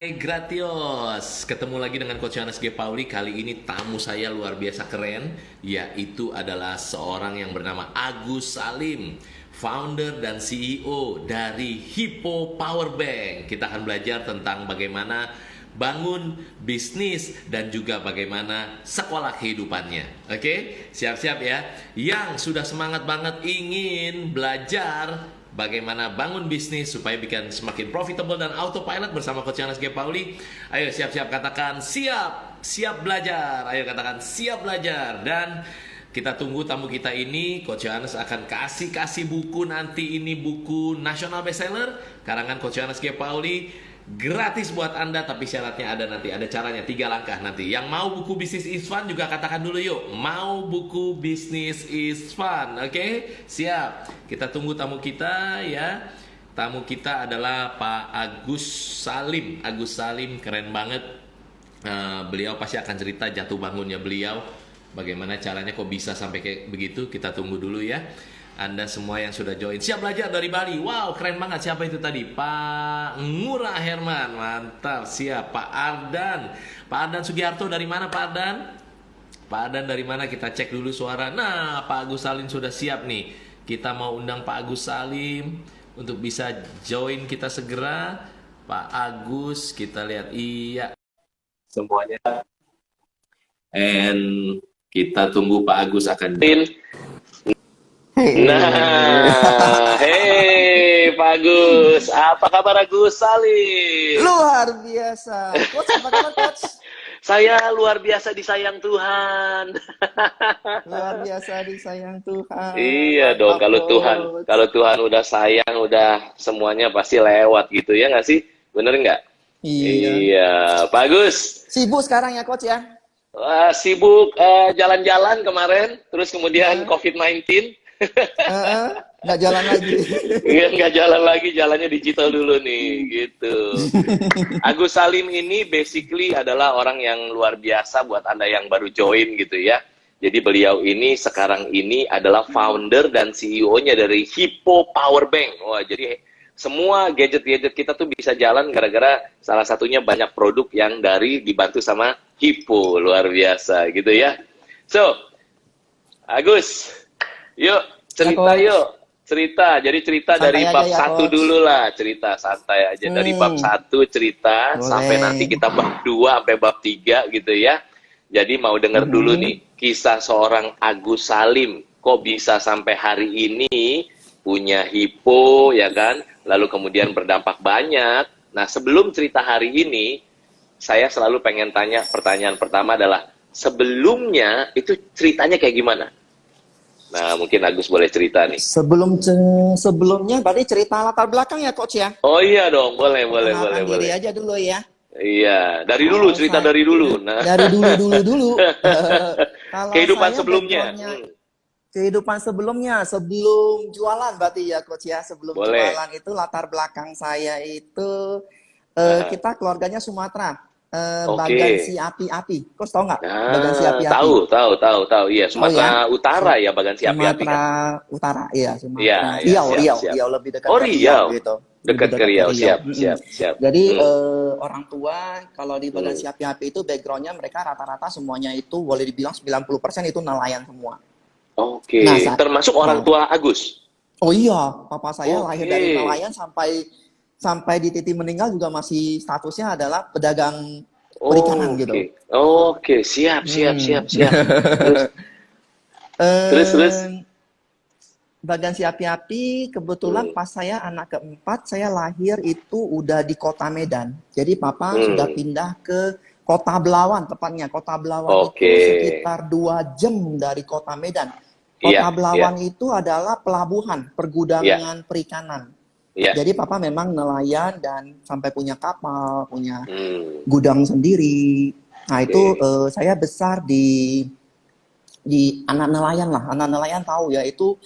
Hey Gratios, ketemu lagi dengan Coach Yohanes G. Pauli. Kali ini tamu saya luar biasa keren, yaitu adalah seorang yang bernama Agus Salim, founder dan CEO dari Hippo Powerbank. Kita akan belajar tentang bagaimana bangun bisnis dan juga bagaimana sekolah kehidupannya. Oke, siap-siap ya. Yang sudah semangat banget ingin belajar bagaimana bangun bisnis supaya bikin semakin profitable dan autopilot bersama Coach Yohanes G. Pauli. Ayo siap-siap katakan siap, siap belajar. Ayo katakan siap belajar. Dan kita tunggu tamu kita ini. Coach Yohanes akan kasih buku nanti. Ini buku nasional bestseller karangan Coach Yohanes G. Pauli. Gratis buat Anda, tapi syaratnya ada nanti. Ada caranya, 3 langkah nanti. Yang mau buku bisnis is fun juga katakan dulu yuk. Mau buku bisnis is fun, oke? Siap. Kita tunggu tamu kita ya. Tamu kita adalah Pak Agus Salim. Agus Salim keren banget. Beliau pasti akan cerita jatuh bangunnya beliau. Bagaimana caranya kok bisa sampai kayak begitu. Kita tunggu dulu ya. Anda semua yang sudah join siap belajar dari Bali. Wow, keren banget. Siapa itu tadi? Pak Ngurah Herman. Mantap, siap. Pak Ardan. Pak Ardan Sugiharto dari mana Pak Ardan? Pak Ardan dari mana? Kita cek dulu suara. Nah, Pak Agus Salim sudah siap nih. Kita mau undang Pak Agus Salim untuk bisa join kita segera. Pak Agus, kita lihat. Iya. Semuanya. And kita tunggu Pak Agus akan join. Nah, hey Pak Agus, apa kabar Agus Salim? Luar biasa. Coach, apa kabar, Coach? Saya luar biasa disayang Tuhan. Luar biasa disayang Tuhan. Iya dong, kalau Tuhan udah sayang, udah semuanya pasti lewat gitu ya nggak sih? Bener nggak? Iya. Iya, Pak Agus. Sibuk sekarang ya, Coach ya? Sibuk jalan-jalan kemarin, terus kemudian COVID-19. Nggak jalan lagi. Iya, nggak jalan lagi, jalannya digital dulu nih, gitu. Agus Salim ini basically adalah orang yang luar biasa buat Anda yang baru join gitu ya. Jadi beliau ini sekarang ini adalah founder dan CEO-nya dari Hippo Powerbank. Wah, jadi semua gadget-gadget kita tuh bisa jalan gara-gara salah satunya banyak produk yang dibantu sama Hippo. Luar biasa gitu ya. So, Agus, yuk cerita yuk. Jadi cerita santai dari bab 1 dulu lah, cerita santai aja dari bab 1 cerita. Boleh. Sampai nanti kita bab 2 sampai bab 3 gitu ya. Jadi mau denger dulu nih kisah seorang Agus Salim kok bisa sampai hari ini punya Hippo ya kan, lalu kemudian berdampak banyak. Nah, sebelum cerita hari ini saya selalu pengen tanya, pertanyaan pertama adalah sebelumnya itu ceritanya kayak gimana? Nah, mungkin Agus boleh cerita nih. Sebelumnya berarti cerita latar belakang ya, Coach ya? Oh iya dong, boleh. Diri aja dulu ya. Iya, dari dulu, cerita dari dulu. Nah. Dari dulu. Kalau kehidupan sebelumnya. Kehidupan sebelumnya, sebelum jualan berarti ya, Coach ya. Sebelum jualan itu latar belakang saya itu kita keluarganya Sumatera. Bagansi Api-Api. Kau tahu nggak? Bagansi Api-Api. Tahu. Iya, Sumatera Utara ya Bagansi Api-Api. Sumatera Utara, iya. Sumatera. Riau lebih dekat ke Riau gitu. Dekat ke Riau, siap. Jadi orang tua kalau di Bagansi Api-Api itu backgroundnya mereka rata-rata semuanya itu boleh dibilang 90% itu nelayan semua. Oke. Nah, termasuk orang tua Agus. Oh iya, papa saya lahir dari nelayan sampai di titik meninggal juga masih statusnya adalah pedagang perikanan gitu. Oke, siap. Terus. Bagansi Api-Api kebetulan pas saya anak keempat, saya lahir itu udah di kota Medan. Jadi papa sudah pindah ke Kota Belawan, tepatnya Kota Belawan itu sekitar 2 jam dari kota Medan. Kota Belawan itu adalah pelabuhan, pergudangan perikanan. Jadi papa memang nelayan dan sampai punya kapal, punya gudang sendiri. Nah itu saya besar di anak nelayan lah. Anak nelayan tahu ya itu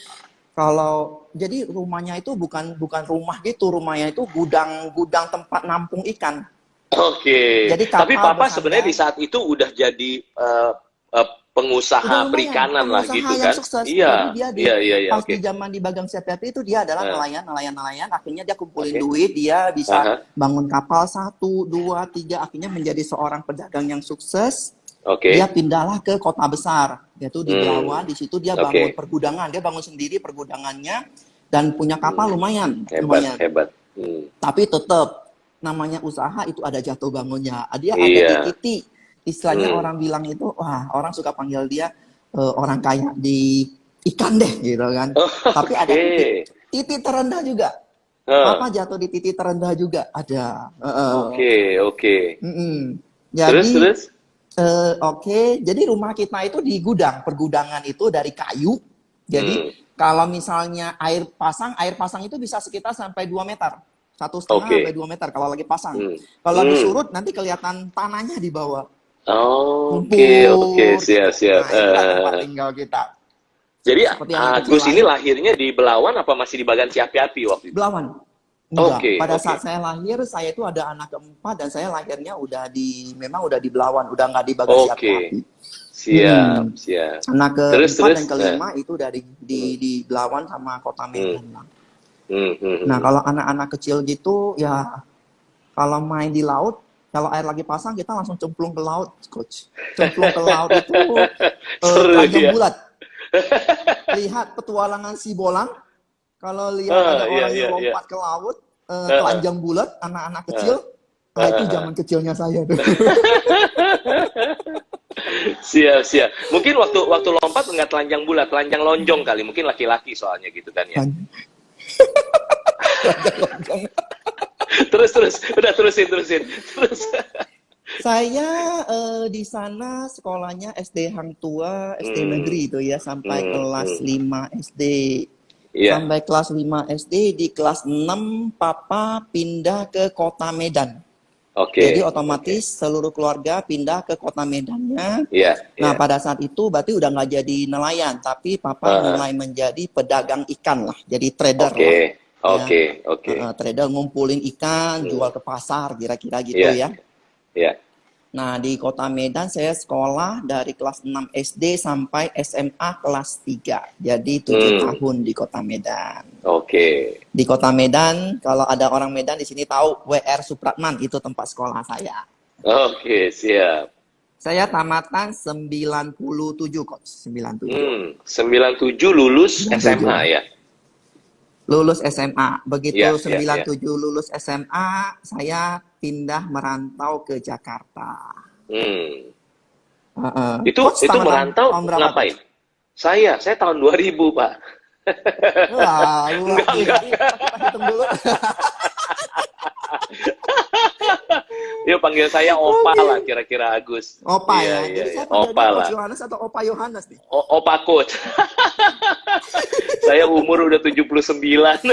kalau jadi rumahnya itu bukan rumah gitu, rumahnya itu gudang tempat nampung ikan. Oke. Jadi tapi papa sebenarnya di saat itu udah jadi pengusaha lumayan, perikanan lah pengusaha gitu yang kan? sukses. Jadi Iya, dia iya, iya, iya, pas oke. di zaman di Bagang Siapi itu dia adalah Eh, nelayan. Akhirnya dia kumpulin oke. duit, dia bisa Aha, bangun kapal satu, dua, tiga. Akhirnya menjadi seorang pedagang yang sukses. Dia oke. pindahlah ke kota besar, yaitu di Hmm, Belawan. Di situ dia bangun oke. pergudangan. Dia bangun sendiri pergudangannya dan punya Hmm, kapal lumayan, hebat, lumayan. hebat. Hmm, Tapi tetap namanya usaha itu ada jatuh bangunnya. Dia ada di iya. titik, istilahnya Hmm. orang bilang itu, wah orang suka panggil dia orang kaya di ikan deh gitu kan. Oh, Tapi ada titik, oke. titik terendah juga. Hah, Papa jatuh di titik terendah juga ada. oke, oke. Mm-mm. Terus, Jadi terus? oke, jadi rumah kita itu di gudang, pergudangan itu dari kayu. Jadi Hmm, kalau misalnya air pasang itu bisa sekitar sampai 2 meter. 1,5 sampai oke. 2 meter kalau lagi pasang. Hmm, Kalau lagi hmm. surut nanti kelihatan tanahnya di bawah. Oke, oke, Lumpur siap, gitu. siap. Nah, itulah tempat tinggal kita. Jadi Seperti yang kecil Agus ini lahir, lahirnya di Belawan apa masih di Bagan Api-Api waktu itu? Belawan. Enggak, Oke, pada oke. saat saya lahir, saya itu ada anak keempat dan saya lahirnya memang udah di Belawan, udah nggak di Bagasi Oke. Api-Api. Siap, Mm-mm. siap. Anak Terus, keempat terus. dan kelima itu dari di Belawan sama Kota Hmm, Medan lah. hmm, hmm, Nah, hmm. kalau anak-anak kecil gitu ya kalau main di laut, kalau air lagi pasang kita langsung cemplung ke laut, coach. Cemplung ke laut itu Seru telanjang ya. bulat. Lihat petualangan si Bolang, kalau lihat Ah, ada iya, orang yang iya, iya. lompat ke laut, Ah, ah, telanjang bulat, anak-anak ah, kecil, ah, itu ah, zaman ah. kecilnya saya tuh. Siap, siap. Mungkin waktu lompat nggak telanjang bulat, telanjang lonjong kali. Mungkin laki-laki soalnya gitu kan ya. Telanjang. Terus, terus. Udah terusin, terusin. Terus. Saya di sana sekolahnya SD Hang Tua, SD Hmm, negeri itu ya, sampai hmm, kelas hmm. 5 SD. Iya. Sampai kelas 5 SD, di kelas 6 Papa pindah ke kota Medan. Jadi Oke, oke. otomatis seluruh keluarga pindah ke kota Medannya. Iya, Nah iya. pada saat itu berarti udah nggak jadi nelayan, tapi Papa Ah, ah. mulai menjadi pedagang ikan lah, jadi trader Oke, lah. Ya, oke, oke. trader ngumpulin ikan, Hmm, jual ke pasar, kira-kira gitu iya, ya. iya. Nah, di Kota Medan saya sekolah dari kelas 6 SD sampai SMA kelas 3. Jadi 7 Hmm, tahun di Kota Medan. oke. Di Kota Medan, kalau ada orang Medan di sini tahu WR Supratman, itu tempat sekolah saya. Oke, siap. Saya tamatan 97, Coach. 97. 97 lulus 97. SMA ya? Lulus SMA. Begitu Iya, iya, iya. 97 lulus SMA, saya pindah merantau ke Jakarta. Hmm. Coach Itu tamatan merantau tahun berapa, ngapain? Coach? Saya tahun 2000, Pak. Wah, luar Enggak, biasa. enggak. Jadi kita hitung dulu. Yuk panggil saya Opa Oke. lah kira-kira Agus. Opa Iya, ya. iya, Jadi iya. saya Opa panggilnya Coach lah. Yohanes atau Opa Yohanes nih? Opa Coach. Saya umur udah 79.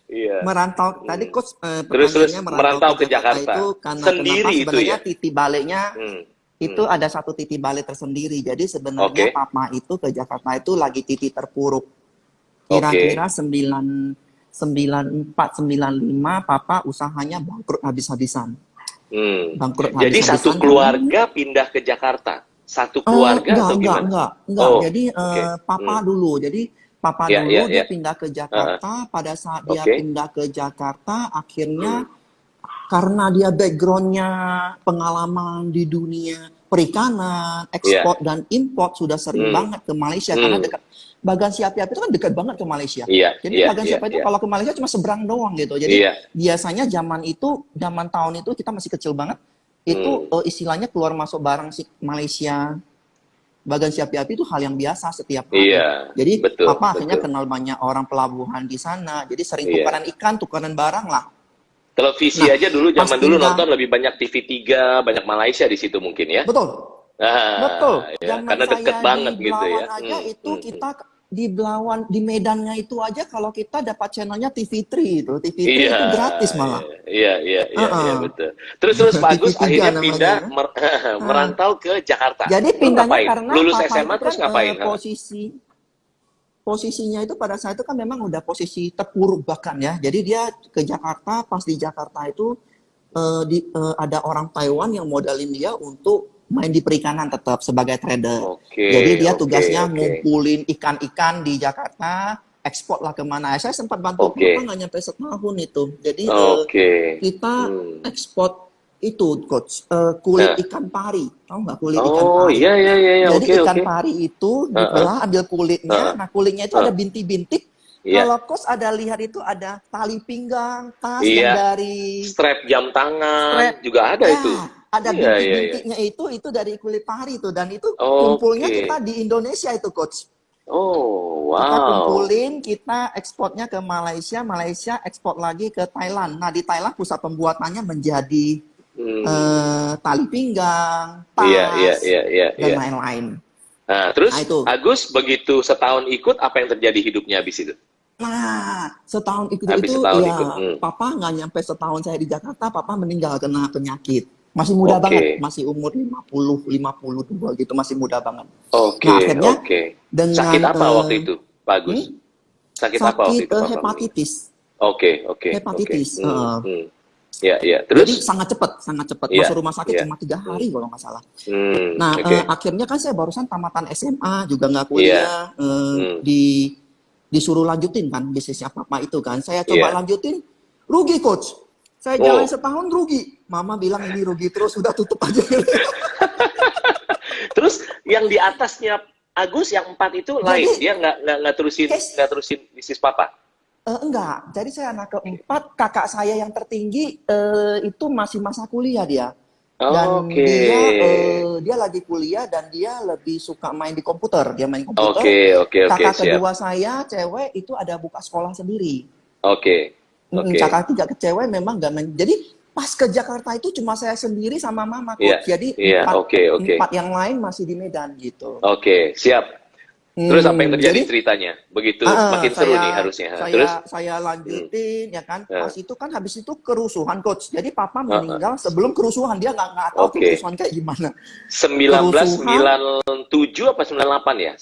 Iya. Merantau, tadi Hmm. Coach Terus pertanyaannya merantau merantau ke ke Jakarta Jakarta. itu karena kenapa Sendiri itu sebenarnya ya? titik baliknya Hmm. itu Hmm. ada satu titik balik tersendiri. Jadi sebenarnya Oke. Papa itu ke Jakarta itu lagi titik terpuruk. Oke. Kira-kira 94, 95 Papa usahanya bangkrut habis-habisan. Hmm. Bangkrut Jadi satu habis-habisan karena keluarga pindah ke Jakarta. Satu keluarga atau gimana? enggak. Oh, Jadi oke. papa Hmm. dulu. Jadi papa Ya, ya, dulu dia ya. pindah ke Ah, ah. Jakarta. Pada saat dia Oke. pindah ke Jakarta, Hmm. akhirnya karena dia backgroundnya pengalaman di dunia perikanan, Iya. ekspor dan import sudah sering Hmm. banget ke Malaysia karena Hmm. dekat. Bagan Siapi-Api itu kan dekat banget ke Malaysia. Iya, Jadi iya, Bagan iya, Siapi itu iya. kalau ke Malaysia cuma seberang doang gitu. Jadi Iya. biasanya zaman tahun itu kita masih kecil banget. Itu Hmm. istilahnya keluar masuk barang Malaysia Bagan Siapi-Api itu hal yang biasa setiap hari. Iya, Jadi betul, Papa akhirnya betul. kenal banyak orang pelabuhan di sana. Jadi sering Iya. tukaran ikan, tukaran barang lah. Televisi Nah, aja dulu pas zaman dulu pindah, nonton lebih banyak TV3, banyak Malaysia di situ mungkin ya. betul, betul. Ya, Zaman karena deket saya banget di gitu Belawan ya. aja itu kita di Belawan, di Medannya itu aja kalau kita dapat channelnya TV3 itu. TV3 Iya, itu gratis iya, malah. iya, iya, iya, iya, Heeh. betul. Terus Pak Agus TV3 akhirnya namanya pindah ya. Heeh. merantau ke Jakarta. Jadi Lu pindahnya ngapain? karena Lulus Papa SMA itu terus kan ngapain? posisinya itu pada saat itu kan memang udah posisi terpuruk bahkan ya. Jadi dia ke Jakarta, pas di Jakarta itu ada orang Taiwan yang modalin dia untuk main di perikanan tetap sebagai trader. Oke, Jadi dia oke, tugasnya oke. ngumpulin ikan-ikan di Jakarta, ekspor lah kemana. Saya sempat bantu Oke, Papa nggak nyampe setahun itu. Jadi oke. kita Hmm. ekspor itu, Coach, kulit Nah. ikan pari. Tahu nggak kulit ikan Oh, pari? iya, iya, iya, iya. Jadi Oke, ikan oke. pari itu Heeh, dibelah, ambil kulitnya. heeh, Nah, kulitnya itu ada heeh. bintik-bintik. Iya, Kalau Coach ada lihat itu ada tali pinggang, tas yang iya. dari Strap jam tangan strap. juga ada itu. Ya, ada Iya, iya, iya. bintik-bintiknya itu dari kulit pari itu. Dan itu kumpulnya Oke. kita di Indonesia itu, Coach. Oh, Kita wow. kumpulin, kita ekspornya ke Malaysia, Malaysia ekspor lagi ke Thailand. Nah, di Thailand pusat pembuatannya menjadi Hmm. tali pinggang, Iya, iya, tas, iya, iya, dan iya. lain-lain. Nah, Nah, terus itu. Agus begitu setahun ikut, apa yang terjadi hidupnya habis itu? Nah, setahun Habis itu setahun ikut. ya, Hmm. Papa nggak nyampe setahun saya di Jakarta, Papa meninggal kena penyakit. Masih muda banget, Oke, masih umur 52 gitu, masih muda banget. oke, Nah, akhirnya oke. Sakit dengan apa waktu itu, Pak Agus? Sakit apa waktu sakit itu Papa meninggal? hepatitis, Oke, oke, oke. hepatitis. Ya, ya. Jadi Terus? sangat cepat. Iya, Masuk rumah sakit iya. cuma 3 hari Hmm, kalau nggak salah. Nah, oke. akhirnya kan saya barusan tamatan SMA, juga nggak Iya. kuliah, Hmm, disuruh lanjutin kan bisnisnya Papa itu kan. Saya coba iya. lanjutin, rugi Coach. Saya jalan Oh, setahun rugi. Mama bilang ini rugi terus, udah tutup aja. terus yang di atasnya Agus yang 4 itu lain, Jadi, dia nggak terusin case bisnis Papa. enggak. Jadi saya anak keempat, kakak saya yang tertinggi itu masih masa kuliah dia. Dan Oke, dia lagi kuliah dan dia lebih suka main di komputer. Dia main komputer. oke, oke, oke, Kakak siap. kedua saya cewek itu ada buka sekolah sendiri. Oke, oke. Kakak tiga cewek memang gak main. Jadi pas ke Jakarta itu cuma saya sendiri sama mama Iya, Coach. Jadi iya, oke, oke. empat yang lain masih di Medan gitu. Oke, siap. Terus apa yang terjadi Jadi ceritanya? Begitu makin seru nih harusnya. Terus? saya Hmm, lanjutin ya kan. eh, Pas itu kan habis itu kerusuhan Coach. Jadi Papa eh, eh. meninggal sebelum kerusuhan. Dia nggak tahu tuh Oke. kerusuhan kayak gimana. Kerusuhan 1997 apa 98 ya?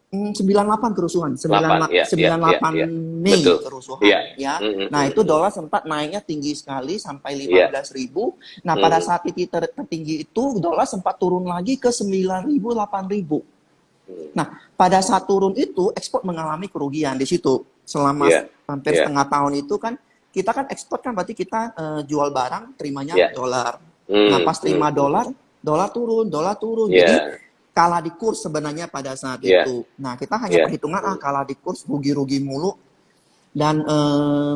98 kerusuhan, 98, ya, ya, ya, 98 ya. Mei Betul. kerusuhan Iya. ya. Mm, mm, Nah, mm, itu mm. dolar sempat naiknya tinggi sekali sampai Iya. 15.000. Nah, pada Mm, saat titik tertinggi itu dolar sempat turun lagi ke 9.000, 8.000. mm. Nah, pada saat turun itu ekspor mengalami kerugian di situ. Selama Iya. hampir Iya. setengah tahun itu kan kita kan ekspor kan berarti kita jual barang, terimanya Iya. dolar. Nah, Mm, pas terima mm, mm. dolar turun. Jadi Iya. kalah di kurs sebenarnya pada saat Iya. itu. Nah, kita hanya Iya. perhitungan Mm, kalah di kurs, rugi-rugi mulu. Dan mm.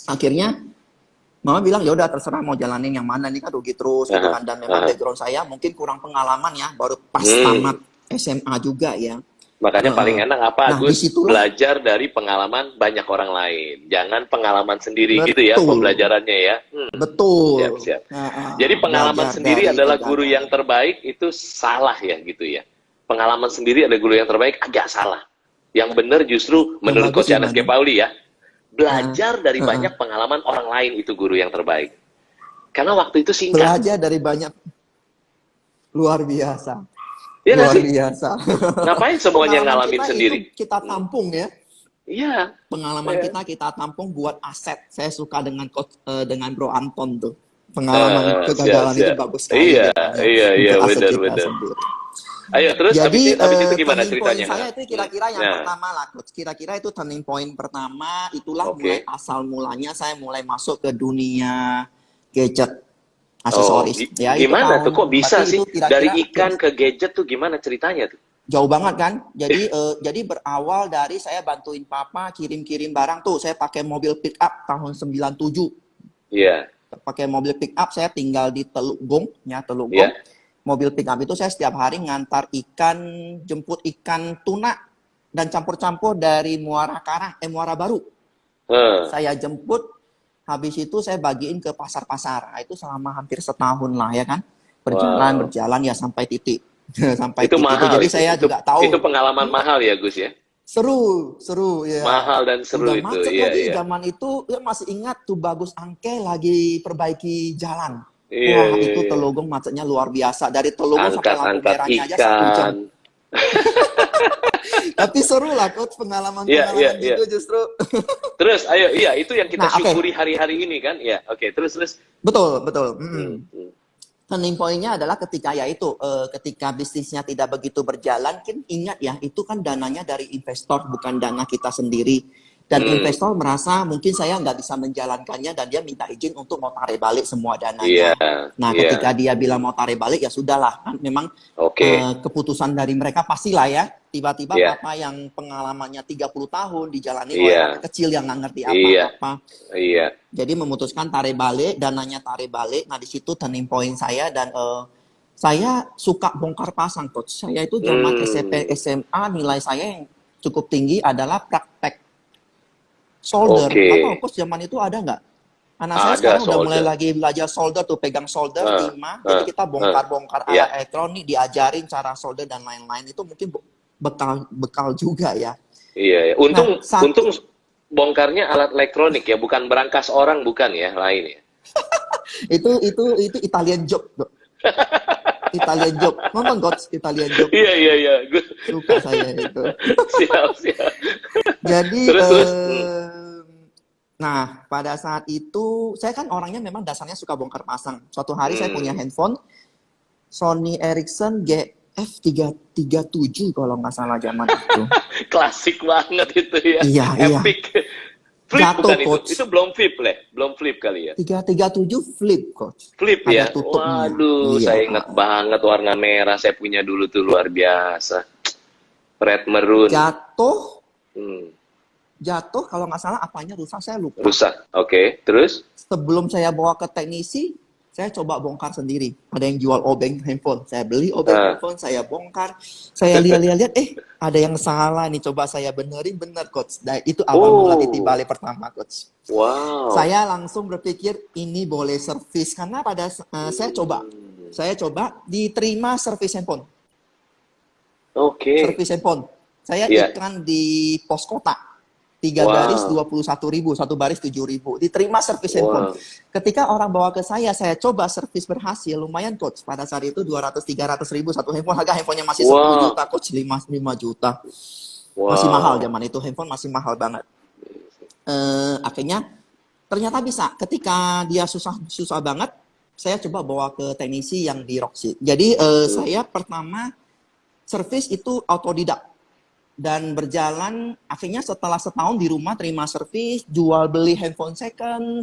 akhirnya Mama bilang ya udah terserah mau jalanin yang mana, nih kan rugi terus gitu Aha, kan. Dan memang aha. background saya mungkin kurang pengalaman ya, baru pas Hmm. tamat SMA juga ya. Makanya paling enak apa, Nah, Agus? disitulah Belajar dari pengalaman banyak orang lain. Jangan pengalaman sendiri gitu ya betul, pembelajarannya ya. Siap, betul. siap. Nah, Jadi pengalaman belajar sendiri dari adalah guru yang kegagalan. terbaik itu salah ya gitu ya. Pengalaman sendiri ada guru yang terbaik agak salah. Yang benar justru Yang menurut bagus Coach Anas G. gimana? Pauli ya, Nah, belajar dari banyak pengalaman orang lain itu guru yang terbaik. Karena waktu itu singkat. belajar dari banyak, luar biasa. Ya nggak Luar sih? biasa. Ngapain semuanya Pengalaman ngalamin kita sendiri? itu kita tampung ya. Iya. Pengalaman Iya. kita tampung buat aset. Saya suka dengan Bro Anton tuh. Pengalaman Siap, kegagalan itu siap. bagus sekali Iya, jadinya iya, iya, untuk aset benar, kita benar. sendiri. Ayo, terus Jadi habis itu gimana turning point ceritanya? saya itu kira-kira yang Nah, pertama lah, Coach. Kira-kira itu turning point pertama. Itulah mulai oke. asal mulanya saya mulai masuk ke dunia gadget Oh, aksesoris. Ya itu gimana tuh? tahun Kok bisa berarti sih itu dari kira-kira ikan ke gadget tuh gimana ceritanya tuh? jauh banget kan. Jadi berawal dari saya bantuin Papa kirim-kirim barang tuh. Saya pakai mobil pick up tahun 97. Iya, Pakai mobil pick up, saya tinggal di Teluk Gong, ya Teluk iya. Gong. Mobil pick up itu saya setiap hari ngantar ikan, jemput ikan tuna dan campur-campur dari Muara Karang, Muara Baru. Eh, Saya jemput, habis itu saya bagiin ke pasar-pasar. Nah, itu selama hampir setahun lah ya kan. wow. Berjalan ya sampai titik. Sampai Itu titik itu. mahal Jadi itu. saya Itu juga tahu. itu pengalaman mahal ya, Gus ya? Seru ya. Mahal dan seru Udah itu. macet Iya, lagi iya. zaman itu, ya masih ingat tuh Bagus Angke lagi perbaiki jalan. Iya, Wah, iya, itu iya. Telogong macetnya luar biasa. Dari Telogong sampai lampu Angkat-angkat merahnya aja 1 jam. ikan. Tapi seru lah, Coach, Iya, iya, pengalaman-pengalaman iya. gitu justru. Terus, ayo, iya itu yang kita Nah, oke. syukuri hari-hari ini kan? Ya, oke. Terus. Betul. Hmm, hmm. Turning point-nya adalah ketika ketika bisnisnya tidak begitu berjalan, kan ingat ya, itu kan dananya dari investor, bukan dana kita sendiri. Dan investor merasa mungkin saya nggak bisa menjalankannya dan dia minta izin untuk mau tarik balik semua Iya, dananya. Nah, iya. ketika dia bilang mau tarik balik, ya sudahlah. Kan memang Oke. keputusan dari mereka pastilah ya. Tiba-tiba Iya, papa yang pengalamannya 30 tahun dijalani oleh iya, anak kecil yang nggak ngerti iya, apa-apa. iya. Jadi memutuskan tarik balik, dananya tarik balik. Nah, di situ turning point saya dan saya suka bongkar pasang, coach. Saya itu zaman SMP, SMA nilai saya yang cukup tinggi adalah praktek solder. Nggak tahu, Oke. coach, zaman itu ada nggak? Anak saya Ada sekarang udah mulai solder. lagi belajar solder tuh, pegang solder, Heeh, timah. Jadi heeh, kita heeh. bongkar-bongkar Iya, alat elektronik, diajarin cara solder dan lain-lain. Itu mungkin bekal juga ya. iya, iya. Nah, Untung bongkarnya alat elektronik ya, bukan berangkas orang, bukan ya, lain ya. itu Italian job, bro. Italian job. Nonton, coach, Italian job. Iya, iya, iya. Suka saya itu. Siap, siap. Jadi, Terus. nah, pada saat itu, saya kan orangnya memang dasarnya suka bongkar pasang. Suatu hari saya punya Hmm. handphone, Sony Ericsson GF337 kalau nggak salah zaman itu. Klasik banget itu ya. Iya, iya. Epic. Flip Jatuh, bukan itu? coach. Itu belum flip, Le. Belum flip kali ya. 337 flip, coach. Flip Ada ya. tutupnya. Waduh, Iya. saya ingat banget warna merah saya punya dulu tuh luar biasa. Red maroon. Jatuh, Hmm. jatuh kalau nggak salah apanya rusak, saya lupa. Rusak. Oke, terus? Sebelum saya bawa ke teknisi, saya coba bongkar sendiri. Ada yang jual obeng handphone. Saya beli obeng handphone, saya bongkar. Saya lihat-lihat, ada yang salah nih. Coba saya benerin, bener, coach. Nah, itu awal mula titik balik pertama, coach. Wow. Saya langsung berpikir, ini boleh servis. Karena saya coba diterima servis handphone. Oke. Servis handphone. Saya Iya. iklan di pos kota. 3 Wow. baris 21.000, 1 baris 7.000. Diterima servis handphone. Wow. Ketika orang bawa ke saya coba servis berhasil, lumayan, coach. Pada saat itu 200-300 ribu satu handphone, harga handphonenya masih 10 juta, coach. 5 juta. Masih mahal zaman itu, handphone masih mahal banget. Akhirnya ternyata bisa. Ketika dia susah banget, saya coba bawa ke teknisi yang di Roxy. Jadi saya pertama servis itu autodidak. Dan berjalan, akhirnya setelah setahun di rumah terima servis, jual beli handphone second,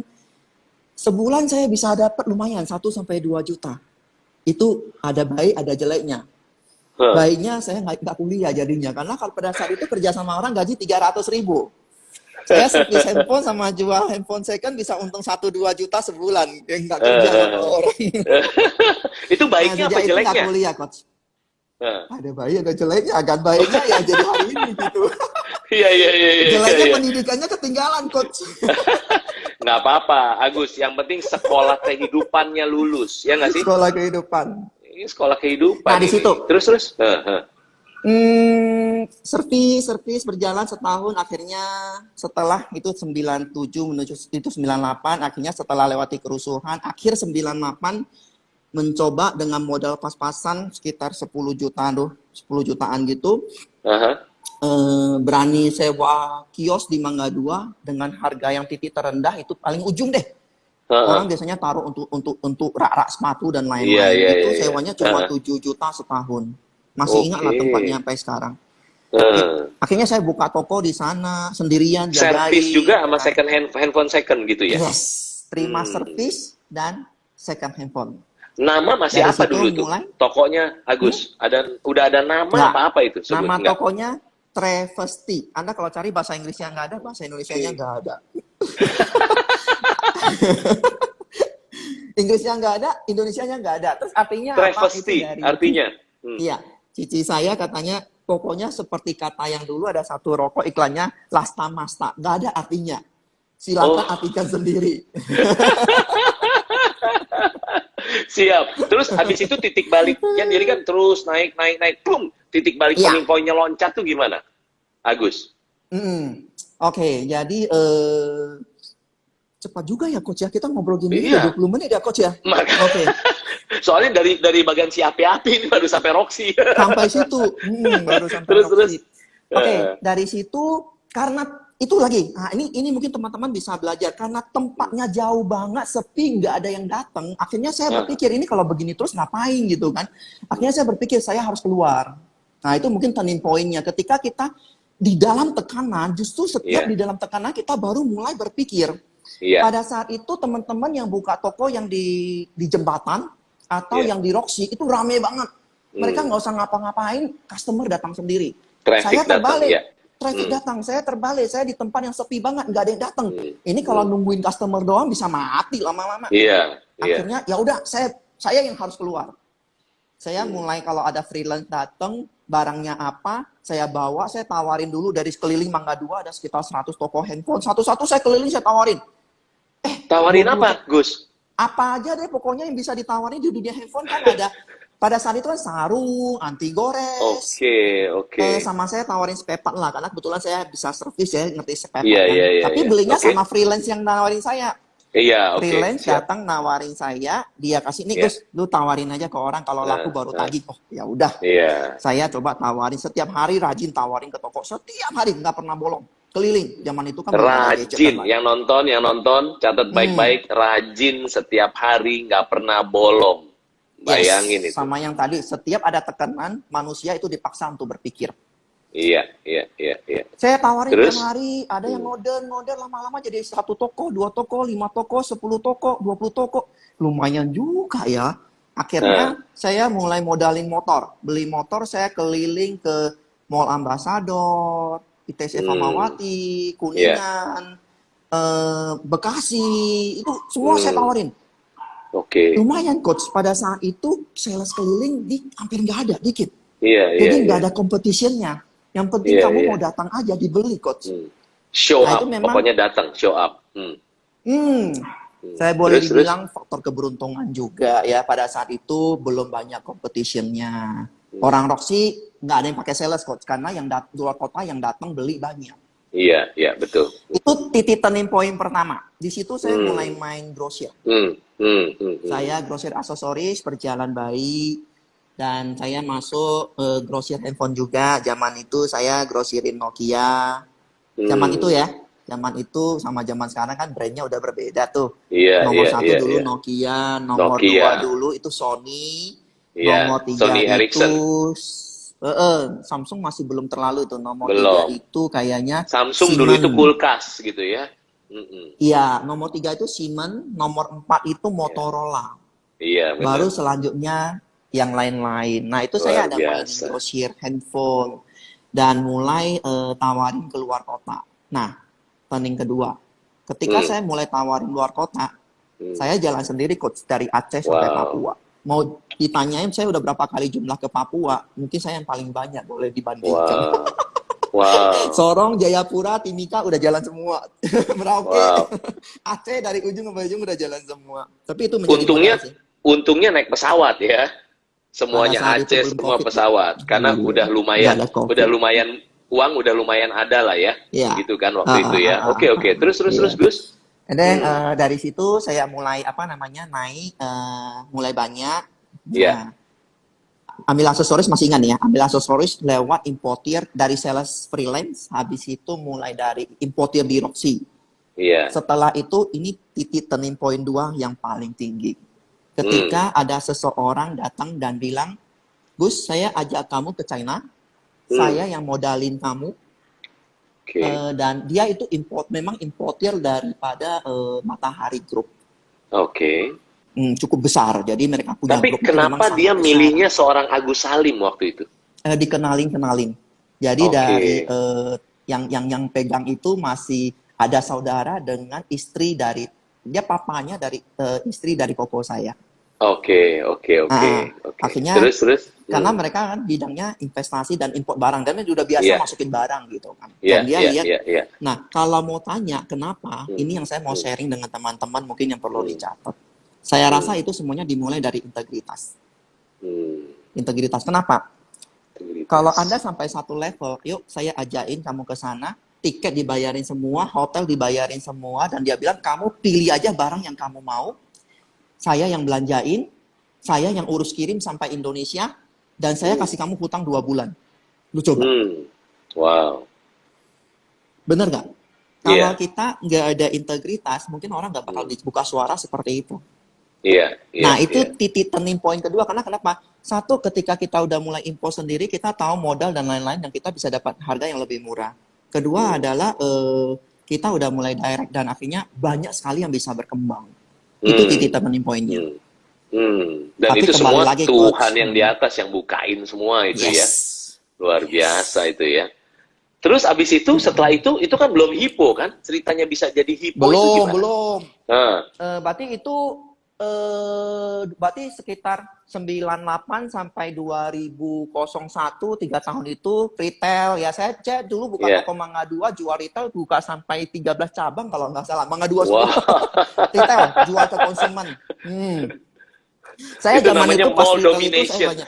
sebulan saya bisa dapat lumayan 1-2 juta. Itu ada baik, ada jeleknya. Baiknya saya nggak kuliah jadinya, karena kalau pada saat itu kerja sama orang gaji 300 ribu. Saya servis handphone sama jual handphone second bisa untung 1-2 juta sebulan. Yang nggak kerja sama orang. Itu baiknya apa Sejak itu nggak jeleknya? kuliah, coach. Ada baik, ada jeleknya. Agak baiknya ya jadi hari ini gitu. Iya. Jeleknya pendidikannya ketinggalan, coach. Nggak apa-apa, Agus. Yang penting sekolah kehidupannya lulus, ya nggak sih? Sekolah kehidupan. Ini sekolah kehidupan. Nah, di ini. situ. Terus. Servis berjalan setahun, akhirnya setelah itu 97 menuju itu 98, akhirnya setelah lewati kerusuhan, akhir 98 mencoba dengan modal pas-pasan sekitar 10 jutaan gitu. Berani sewa kios di Mangga 2 dengan harga yang titik terendah, itu paling ujung deh. Orang biasanya taruh untuk rak-rak sepatu dan lain-lain. Itu sewanya cuma 7 juta setahun. Masih ingat lah tempatnya sampai sekarang. Akhirnya saya buka toko di sana sendirian. Servis juga sama handphone second gitu ya? Yes, terima servis dan second handphone. Nama masih Dari apa situ dulu tuh? mulai. Tokonya Agus. Udah ada nama apa itu? Nama tokonya Travesty. Anda kalau cari bahasa Inggrisnya nggak ada, bahasa Indonesianya nggak ada. Inggrisnya nggak ada, Indonesianya nggak ada. Terus artinya Travesty, apa? Itu dari artinya? Iya, cici saya katanya pokoknya seperti kata yang dulu ada satu rokok iklannya Lasta Masta. Nggak ada artinya. Silakan artikan sendiri. Siap. Terus habis itu titik baliknya, jadi kan terus naik, plum. Titik balik turning point-nya loncat tuh gimana, Agus? Oke, jadi cepat juga ya, Coach ya. Kita ngobrol gini Iya. 20 menit ya, Coach ya. Oke. Soalnya dari bagian si api-api ini baru sampai Roxy. Sampai situ. Baru sampai terus. Roxy. Oke, dari situ karena itu lagi. Nah, ini mungkin teman-teman bisa belajar karena tempatnya jauh banget, sepi, nggak ada yang datang. Akhirnya saya berpikir ini kalau begini terus ngapain gitu kan. Akhirnya saya berpikir saya harus keluar. Nah, itu mungkin turning point-nya. Ketika kita di dalam tekanan, justru setiap di dalam tekanan kita baru mulai berpikir. Pada saat itu teman-teman yang buka toko yang di jembatan atau yang di Roxy itu rame banget. Mereka nggak usah ngapa-ngapain, customer datang sendiri. Saya terbalik, traffic datang, saya terbalik, saya di tempat yang sepi banget, nggak ada yang datang. Ini kalau nungguin customer doang bisa mati lama-lama. Akhirnya ya udah, saya yang harus keluar. Saya mulai kalau ada freelance datang, barangnya apa, saya bawa, saya tawarin dulu dari sekeliling Mangga 2 ada sekitar 100 toko handphone. Satu-satu saya keliling, saya tawarin. Tawarin apa, Gus? Apa aja deh pokoknya yang bisa ditawarin di dunia handphone kan ada. Pada saat itu kan sarung, anti gores. Oke. Sama saya tawarin spare part lah, karena kebetulan saya bisa servis ya, ngerti spare part Tapi iya. belinya sama freelance yang nawarin saya. Freelance Siap. datang nawarin saya, dia kasih nih Gus, lu tawarin aja ke orang kalau laku baru tagih. Oh ya udah. Saya coba tawarin setiap hari, rajin tawarin ke toko setiap hari, nggak pernah bolong. Keliling. Zaman itu kan rajin. Yang nonton catat baik-baik. Rajin setiap hari, nggak pernah bolong. Bayangin itu. Sama yang tadi, setiap ada tekanan, manusia itu dipaksa untuk berpikir. Iya. Saya tawarin tiap hari, ada yang modern, lama-lama jadi 1 toko, 2 toko, 5 toko, 10 toko, 20 toko. Lumayan juga ya. Akhirnya saya mulai modalin motor. Beli motor, saya keliling ke Mall Ambassador, ITC Famawati, Kuningan, Bekasi, itu semua saya tawarin. Lumayan coach, pada saat itu sales keliling hampir nggak ada, dikit. Jadi nggak ada competition-nya. Yang penting kamu mau datang aja, dibeli coach. Show up, pokoknya datang, show up. Saya boleh dibilang faktor keberuntungan juga ya, pada saat itu belum banyak competition-nya. Orang Roxy nggak ada yang pakai sales coach, karena yang luar kota yang datang beli banyak. Iya, betul. Itu titik turning point pertama. Di situ saya mulai main grosir. Saya grosir aksesoris, berjalan baik. Dan saya masuk grosir handphone juga. Zaman itu saya grosirin Nokia. Zaman itu ya. Zaman itu sama zaman sekarang kan brandnya udah berbeda tuh. Nomor 1 dulu Nokia, nomor 2 dulu itu Sony. Nomor 3 Sony itu Ericsson. Samsung masih belum terlalu itu. Nomor 3 Belum. itu kayaknya Samsung Siemens. dulu itu kulkas gitu ya. Iya, nomor 3 itu Siemens, nomor 4 itu Motorola. Iya, benar. Baru selanjutnya yang lain-lain. Nah, itu saya ada main grosir handphone dan mulai tawarin keluar kota. Nah, turning kedua. Ketika saya mulai tawarin luar kota, saya jalan sendiri coach dari Aceh sampai Papua. Mau ditanyain saya udah berapa kali jumlah ke Papua, mungkin saya yang paling banyak, boleh dibandingkan. Sorong, Jayapura, Timika udah jalan semua. Merauke, Aceh dari ujung ke ujung udah jalan semua. Tapi itu menjadi untungnya naik pesawat ya. Semuanya Aceh semua pesawat. Karena udah lumayan uang udah lumayan ada lah ya. Gitu kan waktu itu ya. Oke. Terus Gus. Dan dari situ saya mulai naik mulai banyak. Ambil aksesoris masih ingat ya, ambil aksesoris lewat importir dari sales freelance, habis itu mulai dari importir di Roxy. Setelah itu ini titik turning point 2 yang paling tinggi. Ketika ada seseorang datang dan bilang, Gus, saya ajak kamu ke China, saya yang modalin kamu, dan dia itu memang importir daripada Matahari Group. Cukup besar, jadi mereka punya Tapi grup. Tapi kenapa dia milihnya seorang Agus Salim waktu itu? Dikenalin. Jadi dari yang pegang itu masih ada saudara dengan istri dari, dia papanya dari istri dari koko saya. Oke. Akhirnya terus. Karena mereka kan bidangnya investasi dan import barang, dan udah biasa masukin barang gitu kan. Dan dia lihat. Nah, kalau mau tanya kenapa, ini yang saya mau sharing dengan teman-teman mungkin yang perlu dicatat. Saya rasa itu semuanya dimulai dari integritas. Integritas. Kenapa? Kalau Anda sampai satu level, yuk saya ajain kamu ke sana, tiket dibayarin semua, hotel dibayarin semua, dan dia bilang kamu pilih aja barang yang kamu mau, saya yang belanjain, saya yang urus kirim sampai Indonesia, dan saya kasih kamu hutang 2 bulan. Lu coba. Wow. Bener nggak? Kalau kita nggak ada integritas, mungkin orang nggak bakal dibuka suara seperti itu. Nah, itu titik turning point kedua. Karena kenapa? Satu, ketika kita udah mulai impor sendiri, kita tahu modal dan lain-lain, dan kita bisa dapat harga yang lebih murah. Kedua adalah kita udah mulai direct, dan akhirnya banyak sekali yang bisa berkembang. Itu titik turning point-nya. Dan Tapi itu semua lagi, Tuhan Coach, yang di atas yang bukain semua itu ya. yes. Luar biasa itu ya. Terus abis itu setelah itu kan belum hipo kan? Ceritanya bisa jadi hipo itu gimana? Belum. Nah. Berarti itu berarti sekitar 98 sampai 2001, 3 tahun itu retail. Ya saya dulu buka toko Mangga 2, jual retail, buka sampai 13 cabang kalau nggak salah. Mangga 2 semua. Retail, jual ke konsumen. Saya itu zaman namanya itu pas mall retail domination. Itu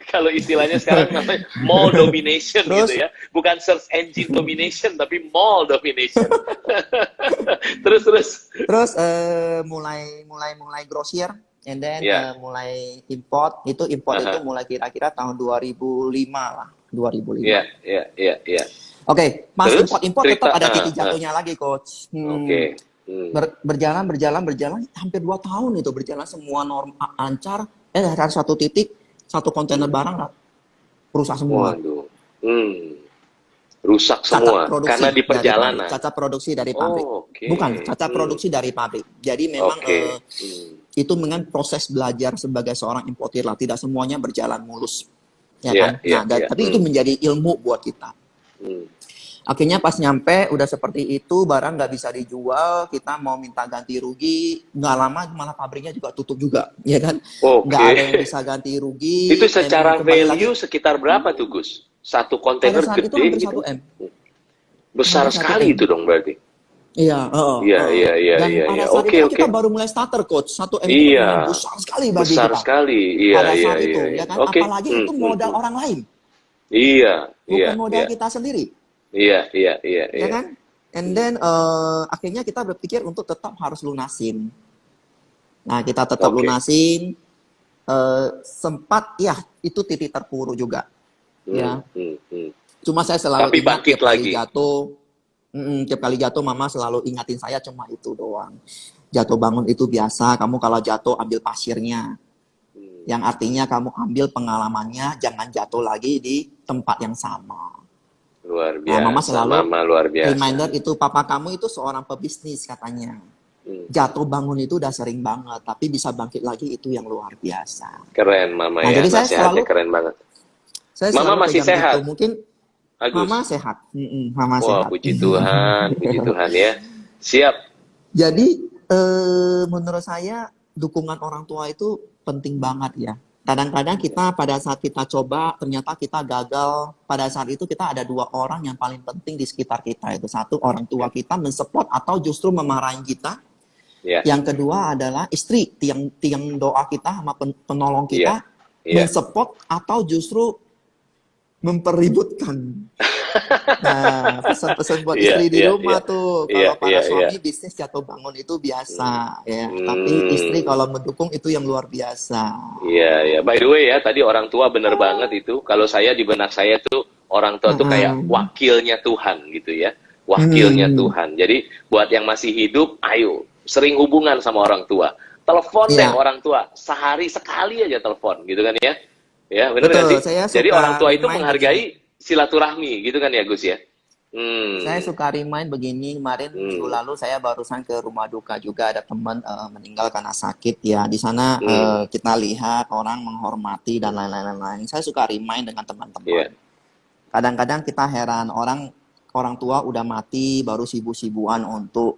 Kalau istilahnya sekarang namanya mall domination. Terus, gitu ya. Bukan search engine domination tapi mall domination. terus mulai grosir, and then mulai import. Itu import itu mulai kira-kira tahun 2005 lah, 2005. Iya. Oke, pas import tetap ada titik jatuhnya lagi, Coach. Oke. Berjalan hampir 2 tahun itu berjalan semua lancar. Dari satu titik, satu kontainer barang rusak semua. Waduh. Rusak semua karena di perjalanan. Cacat produksi dari pabrik. Bukan, cacat produksi dari pabrik. Jadi memang itu dengan proses belajar sebagai seorang importir lah. Tidak semuanya berjalan mulus. Ya kan? Tapi itu menjadi ilmu buat kita. Akhirnya pas nyampe udah seperti itu, barang nggak bisa dijual, kita mau minta ganti rugi, nggak lama malah pabriknya juga tutup juga, ya kan? Nggak ada yang bisa ganti rugi. Itu secara value sekitar berapa tuh, Gus? Satu kontainer gede itu hampir gitu? 1 M. Besar sekali itu dong berarti? Iya. Dan pada saat itu kita baru mulai starter, Coach. 1 M itu besar sekali bagi kita. Besar sekali, pada saat itu, ya kan? Apalagi itu modal orang lain. Bukan modal kita sendiri. Iya. Ya kan? And then akhirnya kita berpikir untuk tetap harus lunasin. Nah, kita tetap lunasin. Sempat itu titik terpuruk juga. Ya. Cuma saya selalu ingat tiap kali jatuh. Tiap kali jatuh mama selalu ingatin saya cuma itu doang. Jatuh bangun itu biasa. Kamu kalau jatuh ambil pasirnya. Yang artinya kamu ambil pengalamannya, jangan jatuh lagi di tempat yang sama. Luar biasa. Nah, mama selalu luar biasa. reminder itu, papa kamu itu seorang pebisnis katanya. Jatuh bangun itu udah sering banget, tapi bisa bangkit lagi itu yang luar biasa. Keren mama ya. Jadi saya selalu keren banget. Mama masih sehat. Itu. Mungkin mama sehat. Mama sehat. Puji Tuhan, puji Tuhan ya. Siap. Jadi menurut saya dukungan orang tua itu penting banget ya. Kadang-kadang kita pada saat kita coba ternyata kita gagal. Pada saat itu kita ada 2 orang yang paling penting di sekitar kita. Itu satu, orang tua kita mensupport atau justru memarahin kita. Yang kedua adalah istri, tiang doa kita sama penolong kita, mensupport atau justru mempeributkan. Nah, pesan-pesan buat istri di rumah tuh, kalau para suami bisnis jatuh bangun itu biasa ya, tapi istri kalau mendukung itu yang luar biasa. Iya. By the way ya, tadi orang tua bener banget itu. Kalau saya di benak saya tuh orang tua tuh kayak wakilnya Tuhan gitu ya, wakilnya Tuhan. Jadi buat yang masih hidup, ayo sering hubungan sama orang tua. Telepon deh orang tua, sehari sekali aja telepon gitu kan ya. Ya bener nggak sih? Jadi orang tua itu menghargai silaturahmi gitu kan ya Gus ya. Saya suka remind begini, kemarin minggu lalu saya barusan ke rumah duka juga, ada teman meninggal karena sakit ya. Di sana kita lihat orang menghormati dan lain-lain. Saya suka remind dengan teman-teman. Kadang-kadang kita heran orang tua udah mati baru sibuk-sibuan untuk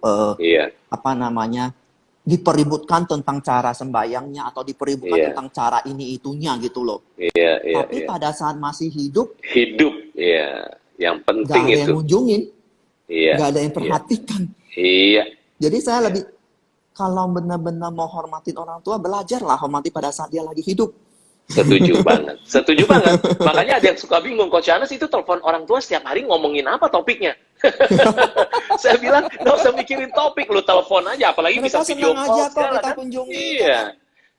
dipeributkan tentang cara sembayangnya atau dipeributkan tentang cara ini itunya gitu loh. Tapi pada saat masih hidup, yang penting gak ada itu. yang ngunjungin, gak ada yang perhatikan. Jadi saya lebih, kalau benar-benar mau hormatin orang tua, belajarlah hormati pada saat dia lagi hidup. Setuju banget. Makanya ada yang suka bingung, Coach Yohanes itu telepon orang tua setiap hari ngomongin apa topiknya? Saya bilang, nggak usah mikirin topik, lu telepon aja, apalagi mereka bisa video call segala kan?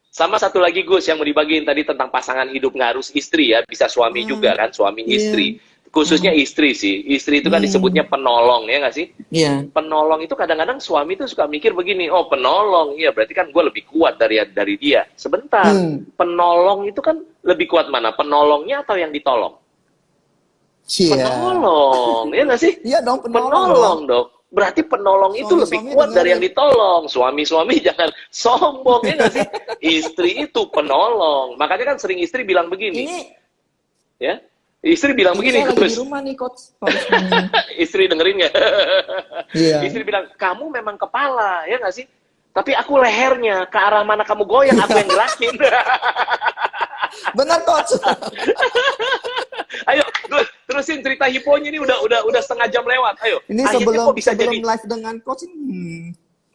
Sama satu lagi Gus yang mau dibagiin tadi tentang pasangan hidup, nggak harus istri ya, bisa suami juga kan, suami istri. khususnya istri sih. Istri itu kan disebutnya penolong, ya nggak sih? Iya. Penolong itu kadang-kadang suami tuh suka mikir begini, oh penolong, iya berarti kan gue lebih kuat dari dia. Sebentar, penolong itu kan lebih kuat mana? Penolongnya atau yang ditolong? Penolong, ya nggak sih? Iya dong, penolong dong. Berarti penolong itu lebih kuat dari yang ditolong. Suami-suami jangan sombong, ya nggak sih? Istri itu penolong. Makanya kan sering istri bilang begini. Ya, istri bilang begini, saya lagi di rumah nih, Coach. Istri dengerin nggak? Iya. Istri bilang, kamu memang kepala, ya nggak sih? Tapi aku lehernya, ke arah mana kamu goyang, aku yang gerakin. Benar, Coach. Ayo, terusin cerita hiponya ini udah setengah jam lewat. Ayo. Ini sebelum live dengan coach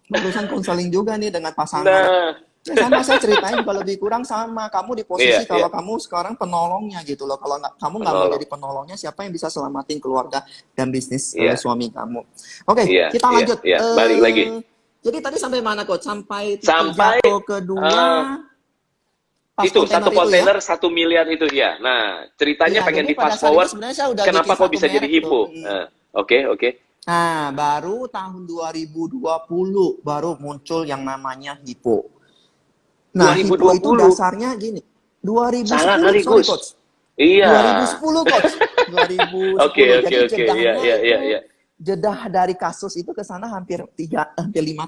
barusan konseling juga nih dengan pasangan. Sama saya ceritain kalau lebih kurang sama kamu di posisi kalau kamu sekarang penolongnya gitu loh. Kalau kamu nggak mau jadi penolongnya, siapa yang bisa selamatin keluarga dan bisnis suami kamu? Oke, kita lanjut. Balik lagi. Jadi tadi sampai mana, Coach? Sampai jatuh kedua. Itu satu kontainer ya? 1 miliar itu ya. Nah, ceritanya pengen di fast forward. Kenapa kok bisa jadi hipo? Oke. Nah, baru tahun 2020 baru muncul yang namanya hipo. Nah, 2020. Hipo itu dasarnya gini. 2010, salah kali, Coach. Iya. 2010, Coach. 2010. Oke. Iya. Jedah dari kasus itu ke sana hampir 5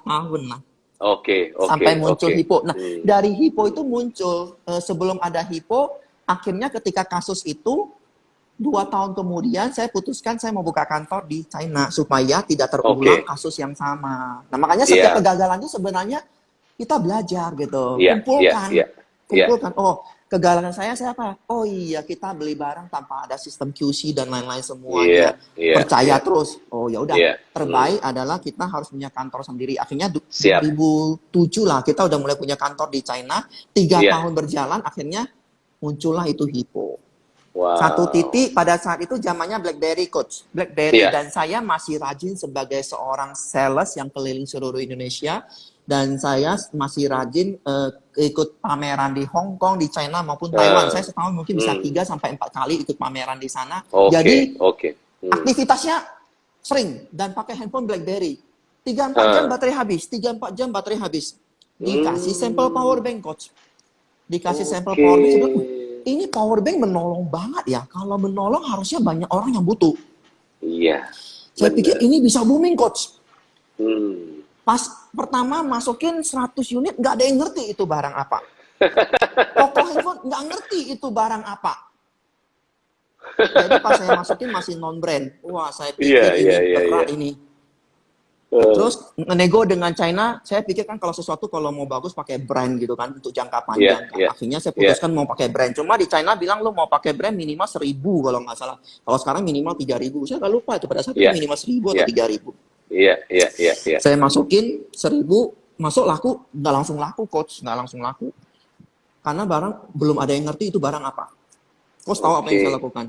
tahun lah. Oke. Sampai muncul hipo. Nah, dari hipo itu muncul sebelum ada hipo, akhirnya ketika kasus itu 2 tahun kemudian saya putuskan saya mau buka kantor di China supaya tidak terulang kasus yang sama. Nah, makanya setiap kegagalan itu sebenarnya kita belajar gitu. Kumpulkan. Oh, kegagalan saya apa? Oh iya, kita beli barang tanpa ada sistem QC dan lain-lain semuanya. Percaya terus. Oh ya udah, terbaik adalah kita harus punya kantor sendiri. Akhirnya 2007 lah kita udah mulai punya kantor di China. 3 tahun berjalan, akhirnya muncullah itu hipo. Wow. Satu titik pada saat itu zamannya BlackBerry, Coach. BlackBerry dan saya masih rajin sebagai seorang sales yang keliling seluruh Indonesia. Dan saya masih rajin ikut pameran di Hong Kong, di China maupun Taiwan. Saya setahun mungkin bisa 3-4 kali ikut pameran di sana. Jadi aktivitasnya sering dan pakai handphone BlackBerry. 3-4 jam baterai habis, 3-4 jam baterai habis. Dikasih sampel power bank, Coach. Dikasih sampel power bank. Ini power bank menolong banget ya. Kalau menolong harusnya banyak orang yang butuh. Iya. Saya pikir ini bisa booming, Coach. Pas pertama masukin 100 unit, nggak ada yang ngerti itu barang apa. Toko handphone nggak ngerti itu barang apa. Jadi pas saya masukin masih non-brand. Wah, saya pikir berat ini. Terus nego dengan China, saya pikir kan kalau sesuatu kalau mau bagus pakai brand gitu kan untuk jangka panjang. Akhirnya saya putuskan mau pakai brand. Cuma di China bilang lo mau pakai brand minimal 1.000 kalau nggak salah. Kalau sekarang minimal 3.000. Saya nggak lupa itu pada saat itu minimal 1.000 atau 3.000. Iya. Saya masukin 1.000, masuk laku, nggak langsung laku, Coach, nggak langsung laku. Karena barang belum ada yang ngerti itu barang apa. Coach tahu apa yang saya lakukan?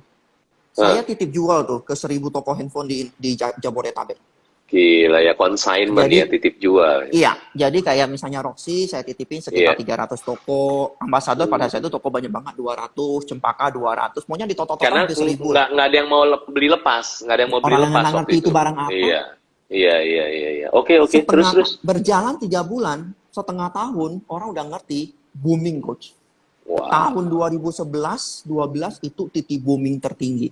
Saya titip jual tuh ke 1.000 toko handphone di Jabodetabek. Gila ya, consignment ya, titip jual. Iya, jadi kayak misalnya Roxy, saya titipin sekitar 300 toko. Ambasador pada saat itu toko banyak banget, 200, Cempaka 200. Maunya ditotok-totok ke 1.000. Nggak ada yang mau beli lepas, nggak ada yang mau beli lepas. Orang yang ngerti itu barang apa. Iya. Oke. Terus. Berjalan 3 bulan, setengah tahun, orang udah ngerti, booming, Coach. Wow. Tahun 2011-12 itu titik booming tertinggi.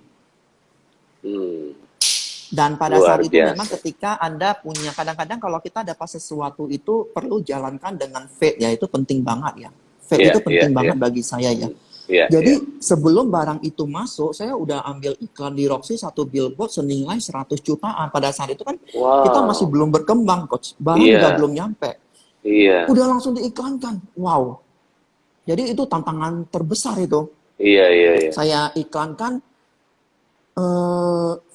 Dan pada saat itu memang ketika Anda punya, kadang-kadang kalau kita dapat sesuatu itu perlu jalankan dengan faith ya, itu penting banget ya. Faith itu penting banget bagi saya ya. Jadi sebelum barang itu masuk, saya udah ambil iklan di Roxy 1 billboard senilai 100 jutaan. Pada saat itu kan kita masih belum berkembang, Coach. Barang juga belum nyampe. Udah langsung diiklankan. Wow. Jadi itu tantangan terbesar itu. Iya. Saya iklankan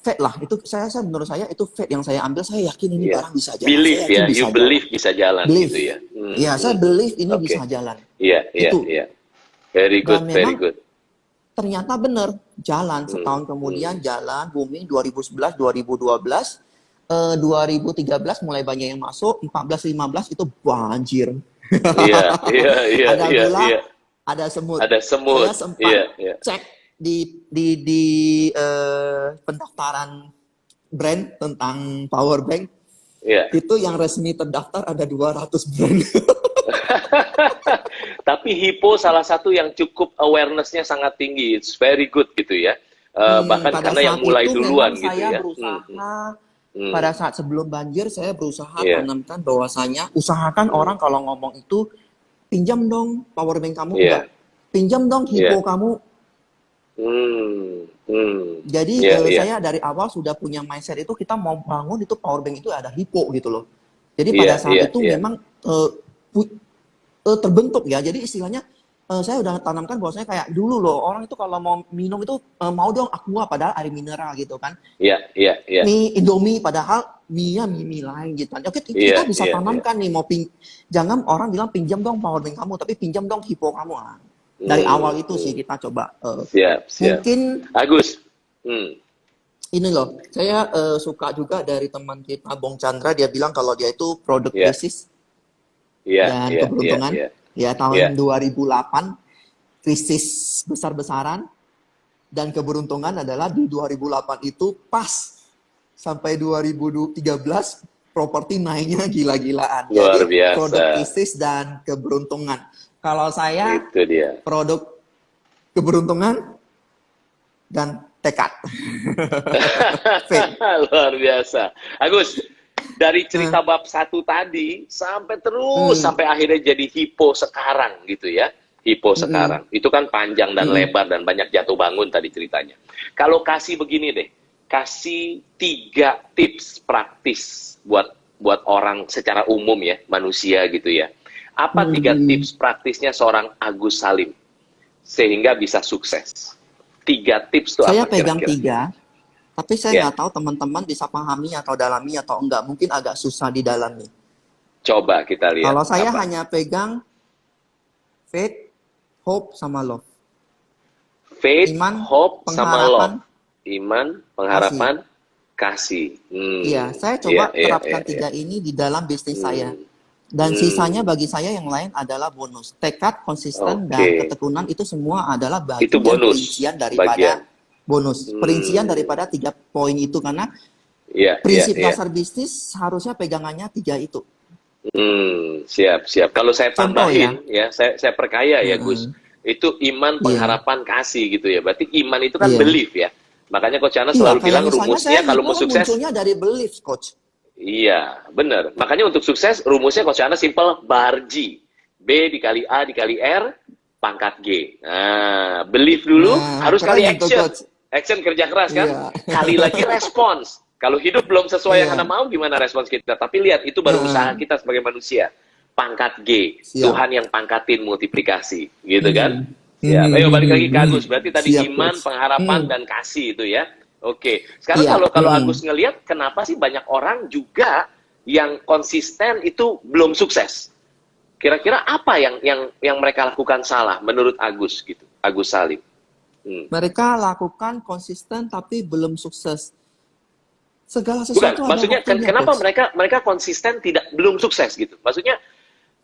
faith lah. Itu saya menurut saya itu faith yang saya ambil. Saya yakin ini barang bisa jalan. Believe ya, you believe bisa jalan gitu ya. Iya, saya believe ini bisa jalan. Iya. Very good, very good. Ternyata benar, jalan setahun kemudian jalan booming 2011, 2012, 2013 mulai banyak yang masuk, 14, 15 itu banjir. Iya. Ada gula, ada semut. Ada semut. Saya sempat cek di pendaftaran brand tentang power bank, itu yang resmi terdaftar ada 200 brand. Tapi Hippo salah satu yang cukup awareness-nya sangat tinggi. It's very good gitu ya. Bahkan karena yang mulai duluan gitu saya ya. Berusaha, pada saat sebelum banjir, saya berusaha tanamkan bahwasanya usahakan orang kalau ngomong itu, pinjam dong power bank kamu, enggak. Pinjam dong Hippo kamu. Jadi saya dari awal sudah punya mindset itu, kita mau bangun itu power bank itu ada Hippo gitu loh. Jadi pada saat itu memang terbentuk ya. Jadi istilahnya saya udah tanamkan bahwasanya kayak dulu loh, orang itu kalau mau minum itu mau dong Aqua padahal air mineral gitu kan. Mie Indomie padahal mie lain gitu. Oke, kita bisa tanamkan nih, jangan orang bilang pinjam dong power bank kamu, tapi pinjam dong Hippo kamu. Dari awal itu sih kita coba. Mungkin Agus. Ini loh, saya suka juga dari teman kita Bong Chandra, dia bilang kalau dia itu produk krisis dan keberuntungan. Ya, tahun 2008 krisis besar-besaran, dan keberuntungan adalah di 2008 itu pas sampai 2013 properti naiknya gila-gilaan. Luar Jadi biasa. Produk krisis dan keberuntungan. Kalau saya itu dia. Produk keberuntungan dan tekad. Luar biasa. Agus, dari cerita bab 1 tadi sampai terus sampai akhirnya jadi Hippo sekarang gitu ya. Hippo sekarang. Itu kan panjang dan lebar dan banyak jatuh bangun tadi ceritanya. Kalau kasih begini deh, kasih 3 tips praktis buat orang secara umum ya, manusia gitu ya. Apa 3 tips praktisnya seorang Agus Salim sehingga bisa sukses? 3 tips tuh saya apa pegang kira-kira? 3, tapi saya nggak tahu teman-teman bisa pahami atau dalami atau enggak. Mungkin agak susah didalami. Coba kita lihat. Kalau saya hanya pegang faith, hope, sama love. Faith, iman, hope, sama love. pengharapan, Iman, pengharapan, kasih. Iya, saya coba terapkan 3 ini di dalam bisnis saya. Dan sisanya bagi saya yang lain adalah bonus. Tekad, konsisten, dan ketekunan itu semua adalah bagian perincian daripada bonus. Perincian daripada 3 poin itu, karena prinsip dasar bisnis harusnya pegangannya 3 itu. Siap. Kalau saya tambahin saya perkaya ya Gus. Itu iman, pengharapan, kasih gitu ya. Berarti iman itu kan belief ya. Makanya Coach Yana selalu bilang rumusnya kalau mau sukses. Munculnya dari belief, Coach. Iya, benar. Makanya untuk sukses rumusnya Coach Yana simple, bar G. B dikali A dikali R, pangkat G. Nah, belief dulu, harus kali action. Action kerja keras kan? Kali lagi respons. Kalau hidup belum sesuai yang Anda mau, gimana respons kita? Tapi lihat, itu baru usaha kita sebagai manusia. Pangkat G. Tuhan yang pangkatin multiplikasi. Gitu kan? Ayo balik lagi ke Agus. Berarti tadi iman, pengharapan, dan kasih itu ya. Oke, sekarang kalau Agus ngelihat, kenapa sih banyak orang juga yang konsisten itu belum sukses? Kira-kira apa yang mereka lakukan salah menurut Agus gitu, Agus Salim? Mereka lakukan konsisten tapi belum sukses. Segala sesuatu. Bukan, maksudnya kenapa mereka konsisten belum sukses gitu? Maksudnya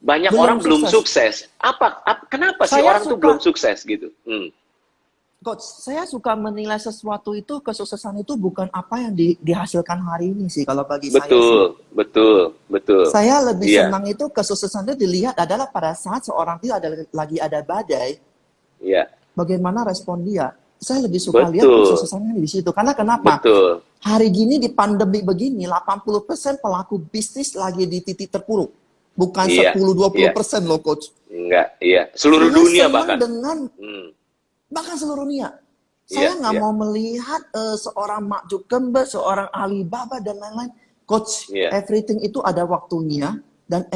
banyak orang belum sukses. Kenapa sih orang tuh belum sukses gitu? Coach, saya suka menilai sesuatu itu, kesuksesan itu bukan apa yang dihasilkan hari ini sih, kalau bagi saya sih. Betul. Saya lebih senang itu kesuksesan itu dilihat adalah pada saat seorang itu lagi ada badai, bagaimana respon dia. Saya lebih suka lihat kesuksesannya di situ. Karena kenapa? Hari gini di pandemi begini, 80% pelaku bisnis lagi di titik terpuruk. Bukan 10-20% loh, Coach. Enggak, seluruh dunia bahkan. Bahkan seluruh dunia. Saya nggak mau melihat seorang Mark Zuckerberg, seorang Alibaba, dan lain-lain. Coach, everything itu ada waktunya, dan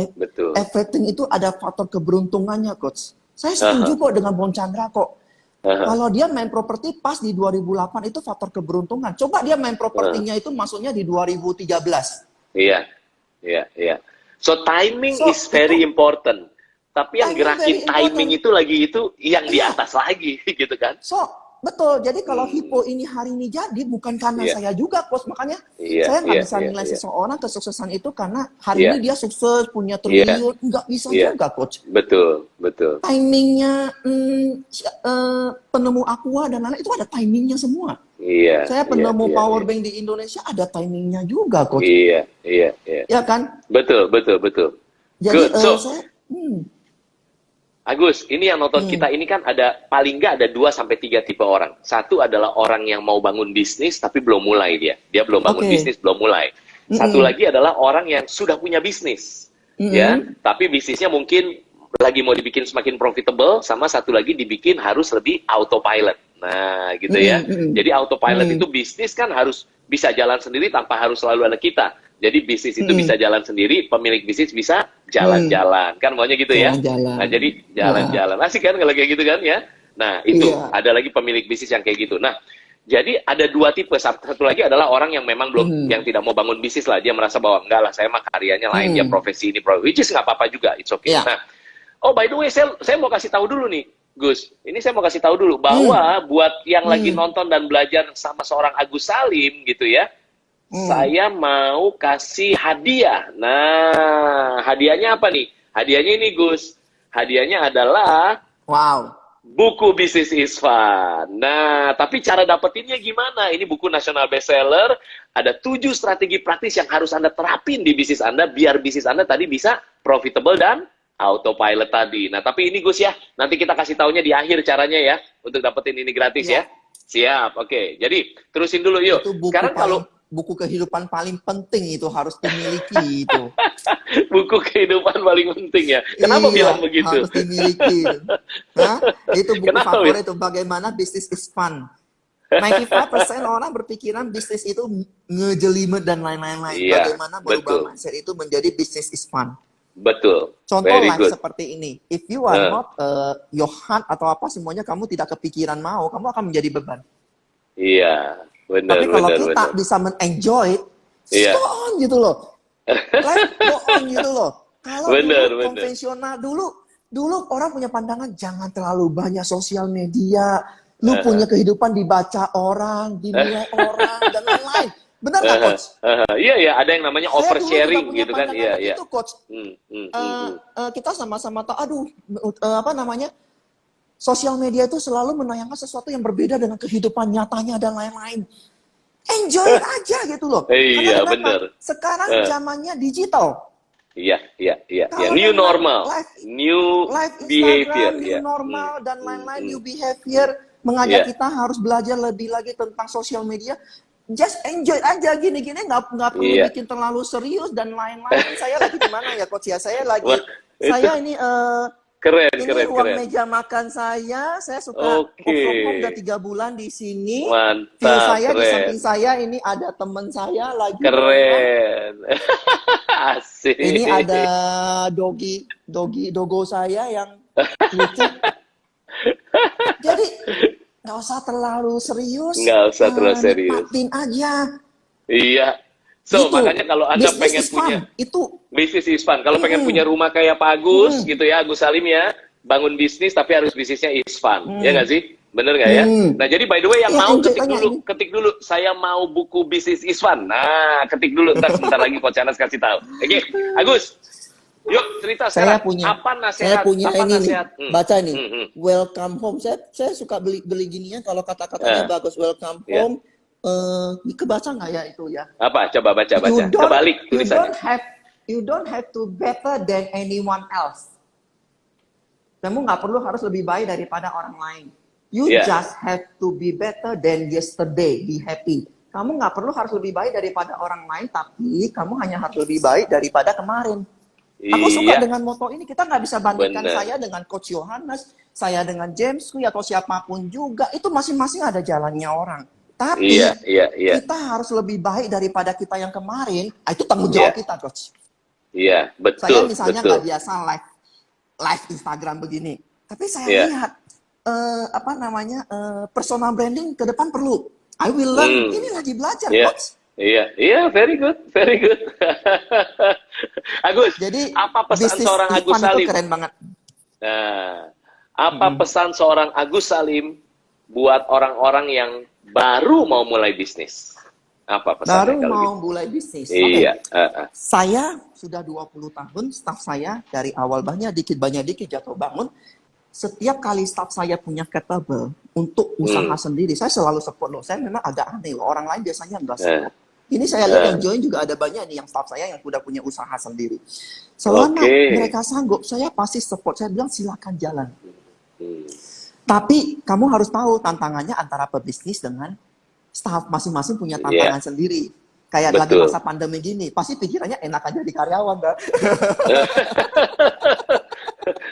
everything itu ada faktor keberuntungannya, Coach. Saya setuju kok dengan Bong Chandra kok. Kalau dia main properti pas di 2008 itu faktor keberuntungan. Coba dia main propertinya itu maksudnya di 2013. Iya. So timing is very important. Tapi yang gerakin timing itu lagi itu yang di atas lagi gitu kan. So, betul. Jadi kalau Hippo ini hari ini jadi bukan karena saya juga, Coach. Makanya saya nggak bisa nilai seseorang kesuksesan itu karena hari ini dia sukses, punya triliun. Nggak bisa juga, Coach. Betul, betul. Timingnya penemu Aqua dan lain-lain itu ada timingnya semua. Saya penemu power bank di Indonesia ada timingnya juga, Coach. Iya. Ya kan? Betul. Jadi saya Agus, ini yang nonton kita ini kan ada paling nggak ada 2-3 tipe orang. Satu adalah orang yang mau bangun bisnis tapi belum mulai dia. Dia belum bangun bisnis, belum mulai. Satu lagi adalah orang yang sudah punya bisnis. Ya, tapi bisnisnya mungkin lagi mau dibikin semakin profitable, sama satu lagi dibikin harus lebih autopilot. Nah, gitu ya. Jadi autopilot itu bisnis kan harus bisa jalan sendiri tanpa harus selalu ada kita. Jadi bisnis itu bisa jalan sendiri, pemilik bisnis bisa jalan-jalan. Kan maunya gitu ya? Nah, jadi jalan-jalan. Asik kan kalau kayak gitu kan ya? Nah, itu ada lagi pemilik bisnis yang kayak gitu. Nah, jadi ada 2 tipe. Satu lagi adalah orang yang memang belum, yang tidak mau bangun bisnis lah. Dia merasa bahwa enggak lah, saya mah karyanya lain, dia profesi ini, which is nggak apa-apa juga, it's okay. Nah, by the way, saya mau kasih tahu dulu nih, Gus. Ini saya mau kasih tahu dulu bahwa buat yang lagi nonton dan belajar sama seorang Agus Salim gitu ya, saya mau kasih hadiah. Nah, hadiahnya apa nih? Hadiahnya ini, Gus. Hadiahnya adalah buku Business is Fun. Nah, tapi cara dapetinnya gimana? Ini buku nasional bestseller. Ada 7 strategi praktis yang harus Anda terapin di bisnis Anda biar bisnis Anda tadi bisa profitable dan autopilot tadi. Nah, tapi ini Gus ya, nanti kita kasih taunya di akhir caranya ya, untuk dapetin ini gratis ya. Siap, oke. Jadi, terusin dulu yuk. Sekarang kalau buku kehidupan paling penting itu harus dimiliki itu. Buku kehidupan paling penting ya. Kenapa bilang begitu? Harus dimiliki. Itu buku favorit itu, bagaimana bisnis is fun. 95% orang berpikiran bisnis itu ngejelimet dan lain-lain. Bagaimana berubah mindset itu menjadi bisnis is fun. Betul. Contoh live seperti ini. If you are not your heart atau apa semuanya kamu tidak kepikiran mau, kamu akan menjadi beban. Iya. Benar, tapi kalau kita bisa men-enjoy, go on gitu loh. Life go on gitu loh. Kalau konvensional dulu orang punya pandangan jangan terlalu banyak sosial media. Lu punya kehidupan dibaca orang, dinilai orang, dan lain-lain. Benar nggak, Coach? Iya, ada yang namanya oversharing gitu kan. Iya. Itu, Coach. Kita sama-sama tahu, sosial media itu selalu menayangkan sesuatu yang berbeda dengan kehidupan nyatanya dan lain-lain. Enjoy aja gitu loh. Iya, benar. Sekarang zamannya digital. Iya. New normal. New behavior. New normal dan lain-lain, new behavior. Mengajak kita harus belajar lebih lagi tentang sosial media. Just enjoy aja gini-gini, nggak perlu bikin terlalu serius dan lain-lain. Saya lagi di mana ya, Coach ya? Saya ini Keren. Uang meja makan saya suka work from home udah 3 bulan di sini. Mantap, view saya keren. Di samping saya ini ada teman saya lagi. Keren. Asik. Ini ada dogo saya yang lucu. Jadi nggak usah terlalu serius. Nikmatin aja. Iya. So, makanya kalau Anda pengen punya bisnis is fun. Kalau pengen punya rumah kayak Pak Agus gitu ya, Agus Salim ya, bangun bisnis tapi harus bisnisnya is fun. Ya nggak sih? Bener nggak ya? Nah, jadi by the way yang mau ketik dulu, saya mau buku bisnis is fun. Nah, ketik dulu, sebentar lagi Coach Anas kasih tahu. Oke, Agus. Yuk cerita sekarang. Apa nasihat? Saya punya nasihat? Baca nih. Welcome home. Saya suka beli ginian kalau kata-katanya bagus. Welcome home. Kebaca nggak ya itu ya? Apa? Coba baca. Kebalik tulisannya. You don't have to better than anyone else. Kamu nggak perlu harus lebih baik daripada orang lain. You just have to be better than yesterday. Be happy. Kamu nggak perlu harus lebih baik daripada orang lain, tapi kamu hanya harus lebih baik daripada kemarin. Aku suka dengan moto ini. Kita nggak bisa bandingkan saya dengan Coach Yohanes, saya dengan James Kui atau siapapun juga. Itu masing-masing ada jalannya orang. Tapi kita harus lebih baik daripada kita yang kemarin. Itu tanggung jawab kita, Coach. Iya, betul. Saya misalnya nggak biasa live Instagram begini. Tapi saya lihat personal branding ke depan perlu. I will learn. Ini lagi belajar, Coach. Iya, very good. Agus, jadi apa pesan seorang Agus Salim? Keren banget. Nah, apa pesan seorang Agus Salim buat orang-orang yang baru mau mulai bisnis? Apa pesannya baru kalau mau gitu? mulai bisnis. Iya. Saya sudah 20 tahun, staff saya dari awal banyak dikit jatuh bangun. Setiap kali staff saya punya capable untuk usaha sendiri, saya selalu support loh. Saya memang agak aneh loh, orang lain biasanya enggak support. Ini saya lihat yang join juga ada banyak nih yang staff saya yang sudah punya usaha sendiri. Selama mereka sanggup, saya pasti support. Saya bilang silakan jalan. Tapi kamu harus tahu tantangannya antara pebisnis dengan staff, masing-masing punya tantangan sendiri. Kayak lagi masa pandemi gini, pasti pikirannya enak aja di karyawan, kan?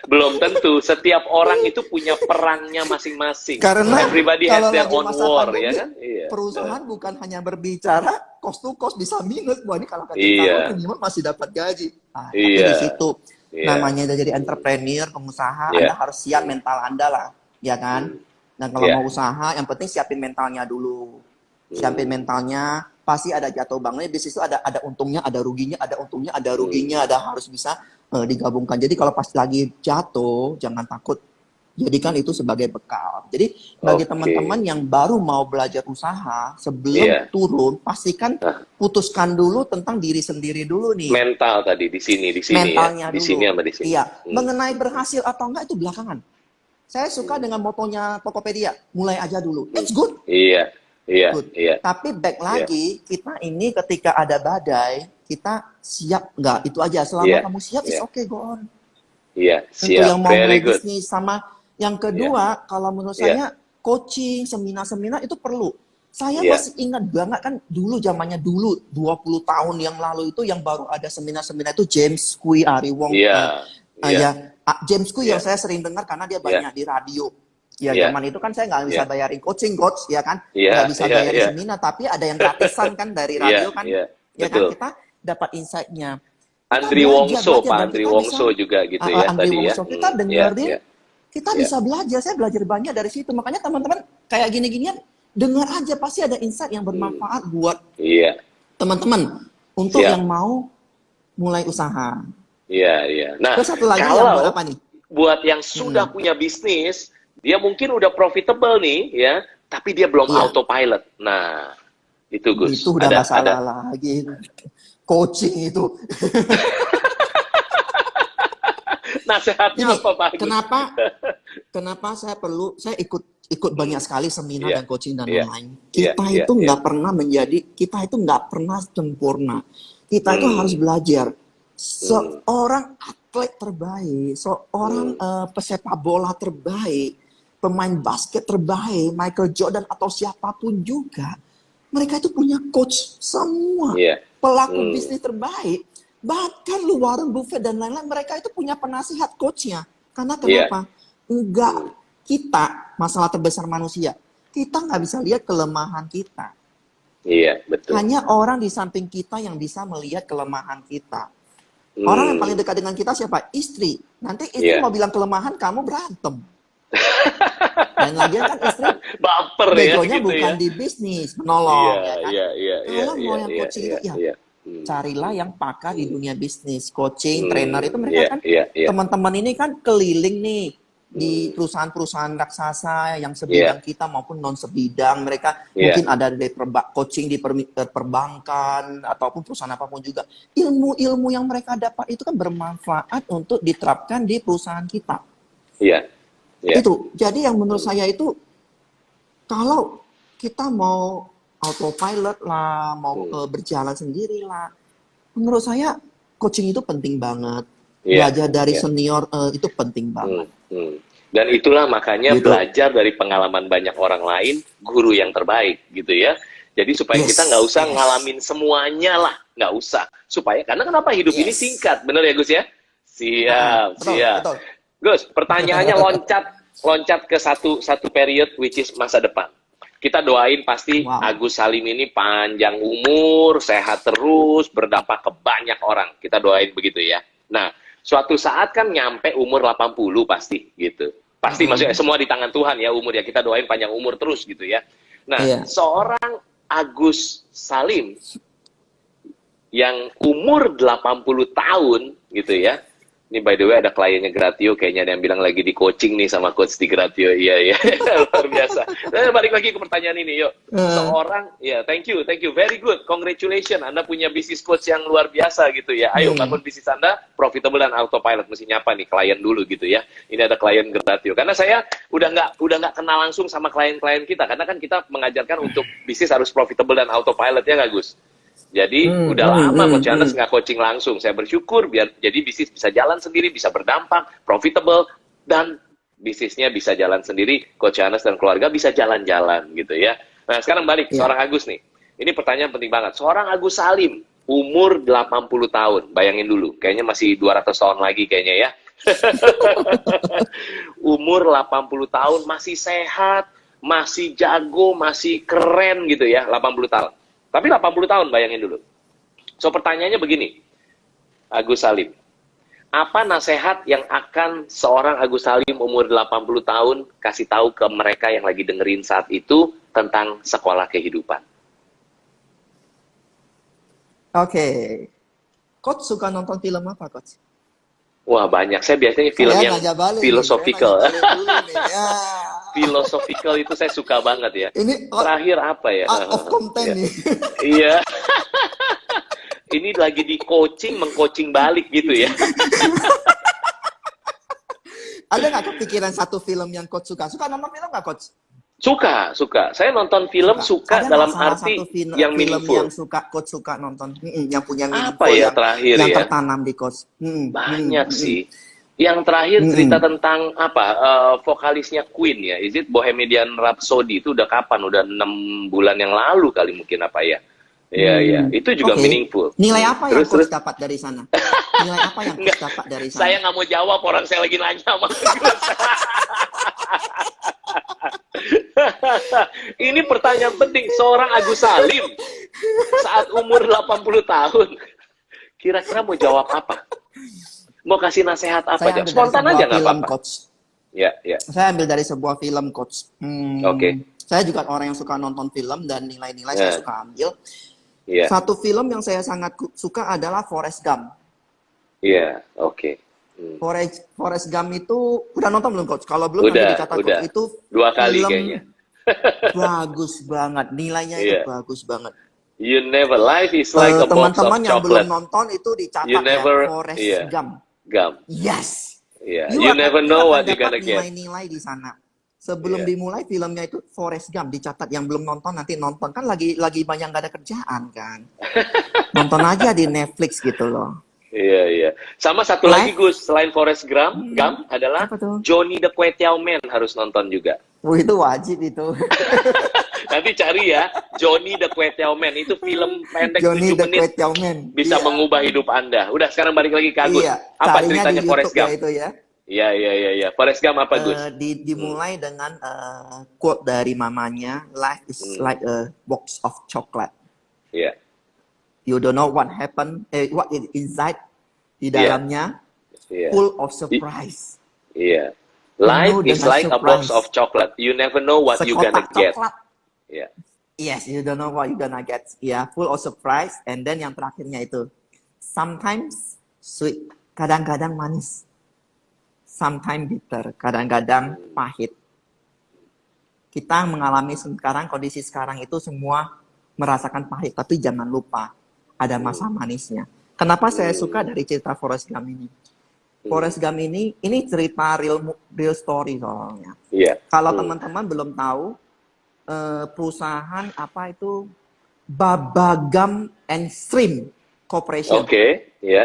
Belum tentu. Setiap orang itu punya perangnya masing-masing. Karena everybody has their own war, pandemi, ya kan? Perusahaan bukan hanya berbicara cost to cost bisa minus. Wah, ini kalau kecil minimal masih dapat gaji. Nah, tapi di situ namanya udah jadi entrepreneur, pengusaha, Anda harus siap mental Anda lah, ya kan? Dan kalau mau usaha, yang penting siapin mentalnya dulu. Siapin mentalnya, pasti ada jatuh bangunnya. Bisnis itu ada untungnya, ada ruginya, ada untungnya, ada ruginya, ada harus bisa digabungkan. Jadi kalau pas lagi jatuh, jangan takut. Jadikan itu sebagai bekal. Jadi bagi teman-teman yang baru mau belajar usaha, sebelum turun, pastikan putuskan dulu tentang diri sendiri dulu nih. Mental tadi di sini mentalnya ya. Di dulu. sini sama di sini. Iya. Mengenai berhasil atau enggak itu belakangan. Saya suka dengan motonya Tokopedia, mulai aja dulu. It's good. Iya. Good. Tapi back lagi, kita ini ketika ada badai, kita siap nggak? Itu aja. Selama kamu siap, it's okay, go on. Iya, siap. Untuk yang mau mulai good. bisnis. Sama yang kedua, kalau menurut saya, coaching, seminar-seminar itu perlu. Saya masih ingat banget kan, dulu zamannya dulu, 20 tahun yang lalu itu yang baru ada seminar-seminar itu James Kui, Ari Wong. James Kui yang saya sering dengar karena dia banyak di radio. Ya, zaman itu kan saya nggak bisa bayarin coaching, coach, ya kan? Nggak bisa bayarin seminar, tapi ada yang gratisan kan dari radio kan? Ya kan, kita dapat insight-nya. Andri Wongso, Pak Andri Wongso juga gitu ya Andri tadi Wongso. ya. Kita dengerin, kita bisa belajar. Saya belajar banyak dari situ. Makanya teman-teman kayak gini-ginian, dengar aja, pasti ada insight yang bermanfaat buat teman-teman untuk yang mau mulai usaha. Nah, terus satu lagi yang buat apa nih? Buat yang sudah punya bisnis, dia mungkin udah profitable nih, ya, tapi dia belum autopilot. Nah, itu Gus. Itu udah masalah lagi. Coaching itu. Nasihatnya apa Pak Gus? Kenapa saya ikut banyak sekali seminar dan coaching dan lain. Kita itu nggak pernah sempurna. Kita itu harus belajar. Seorang atlet terbaik, seorang pesepak bola terbaik, pemain basket terbaik, Michael Jordan atau siapapun juga, mereka itu punya coach semua. Pelaku bisnis terbaik, bahkan Warren Buffett dan lain-lain, mereka itu punya penasihat coachnya. Karena kenapa? Enggak, kita, masalah terbesar manusia, kita nggak bisa lihat kelemahan kita. Betul. Hanya orang di samping kita yang bisa melihat kelemahan kita. Orang yang paling dekat dengan kita siapa? Istri. Nanti istri mau bilang kelemahan, kamu berantem. Dan lagian kan istri baper begonya gitu bukan di bisnis, menolong. Kalau mau yang coaching itu, carilah yang pakar di dunia bisnis. Coaching, trainer itu mereka kan, teman-teman ini kan keliling nih di perusahaan-perusahaan raksasa yang sebidang kita maupun non sebidang. Mereka mungkin ada dari coaching di perbankan ataupun perusahaan apapun juga. Ilmu-ilmu yang mereka dapat itu kan bermanfaat untuk diterapkan di perusahaan kita. Itu. Jadi yang menurut saya itu, kalau kita mau autopilot lah, mau berjalan sendiri lah, menurut saya coaching itu penting banget. Belajar dari senior itu penting banget. Dan itulah makanya belajar dari pengalaman banyak orang lain, guru yang terbaik gitu ya. Jadi supaya kita nggak usah ngalamin semuanya lah, nggak usah. Supaya, karena kenapa hidup ini singkat, bener ya Gus ya? Siap. Betul. Gus, pertanyaannya loncat ke satu period which is masa depan. Kita doain pasti Agus Salim ini panjang umur, sehat terus, berdampak ke banyak orang. Kita doain begitu ya. Nah, suatu saat kan nyampe umur 80 pasti gitu. Pasti maksudnya semua di tangan Tuhan ya umur ya. Kita doain panjang umur terus gitu ya. Nah, seorang Agus Salim yang umur 80 tahun gitu ya, Ini by the way ada kliennya Gratio, kayaknya ada yang bilang lagi di coaching nih sama coach di Gratio. Iya, iya. Luar biasa. Nah, balik lagi ke pertanyaan ini, yuk. Seorang, ya, thank you, very good. Congratulations, Anda punya bisnis coach yang luar biasa gitu ya. Ayo, bangun bisnis Anda profitable dan autopilot. Mesti nyapa nih klien dulu gitu ya. Ini ada klien Gratio. Karena saya udah nggak kenal langsung sama klien-klien kita. Karena kan kita mengajarkan untuk bisnis harus profitable dan autopilot, ya nggak, Gus? Jadi udah lama Coach Yohanes nggak coaching langsung. Saya bersyukur biar jadi bisnis bisa jalan sendiri, bisa berdampak, profitable, dan bisnisnya bisa jalan sendiri. Coach Yohanes dan keluarga bisa jalan-jalan gitu ya. Nah sekarang balik, seorang Agus nih. Ini pertanyaan penting banget. Seorang Agus Salim, umur 80 tahun. Bayangin dulu, kayaknya masih 200 tahun lagi kayaknya ya. Umur 80 tahun, masih sehat, masih jago, masih keren gitu ya, 80 tahun. Tapi 80 tahun, bayangin dulu. So, pertanyaannya begini, Agus Salim. Apa nasihat yang akan seorang Agus Salim umur 80 tahun kasih tahu ke mereka yang lagi dengerin saat itu tentang sekolah kehidupan? Oke. Coach suka nonton film apa, Coach? Wah, banyak. Saya biasanya film yang philosophical. Ya. Philosophical itu saya suka banget ya. Ini terakhir apa ya? Out of content nih. Iya. Ini lagi di coaching, mengcoaching balik gitu ya. Ada nggak kepikiran satu film yang Coach suka? Suka nonton film nggak, Coach? Suka. Saya nonton film suka dalam arti yang meaningful. Yang Coach suka nonton, yang punya meaningful. Apa ya terakhir yang ya? tertanam di Coach. Banyak sih. Yang terakhir cerita tentang apa? Vokalisnya Queen ya. Is it Bohemian Rhapsody? Itu udah kapan? Udah 6 bulan yang lalu kali mungkin apa ya? Iya, iya. Itu juga meaningful. Nilai apa yang Coach dapat dari sana? Nilai apa yang Coach dapat dari sana? Saya nggak mau jawab, orang saya lagi nanya sama Ini pertanyaan penting. Seorang Agus Salim saat umur 80 tahun kira-kira mau jawab apa? Mau kasih nasihat apa aja? Spontan aja nggak apa-apa. Ya, ya. Saya ambil dari sebuah film, Coach. Oke. Saya juga orang yang suka nonton film dan nilai-nilai saya suka ambil. Yeah. Satu film yang saya sangat suka adalah Forrest Gump. Iya, oke. Forrest Gump itu udah nonton belum, Coach? Kalau belum nanti dicatat, Coach. Itu 2 kali kayaknya. Bagus banget, nilainya itu bagus banget. You never, life is like a box of chocolate. Teman-teman yang belum nonton itu dicatat Forrest Gump. Yes. Yeah. You never know what you're gonna get. Nilai-nilai di sana. Sebelum dimulai filmnya itu Forrest Gump, dicatat. Yang belum nonton nanti nonton, kan lagi banyak gak ada kerjaan kan. Nonton aja di Netflix gitu loh. Iya, iya. Sama satu lagi, Gus, selain Forrest Gump adalah Johnny the Kway Teow Man harus nonton juga. Itu wajib itu. Nanti cari ya, Johnny the Kway Teow Man. Itu film pendek 7 menit. Bisa mengubah hidup Anda. Udah, sekarang balik lagi ke Agus. Apa ceritanya Forrest Gump? Itu ya. Iya. Forrest Gump apa, Gus? Dimulai dengan quote dari mamanya, life is like a box of chocolate. Iya. You don't know what happened, what is inside di dalamnya, full of surprise. Iya. Life is like a box of chocolate. You never know what you gonna get. Yeah. Yes, you don't know what you gonna get. Yeah, full of surprise. And then yang terakhirnya itu, sometimes sweet, kadang-kadang manis. Sometimes bitter, kadang-kadang pahit. Kita mengalami sekarang, kondisi sekarang itu semua merasakan pahit. Tapi jangan lupa, ada masa manisnya. Kenapa saya suka dari cerita Forrest Gump ini? Forrest Gump ini cerita real story soalnya. Yeah. Kalau teman-teman belum tahu, perusahaan apa itu Baba Gump and Shrimp Corporation. Oke, ya.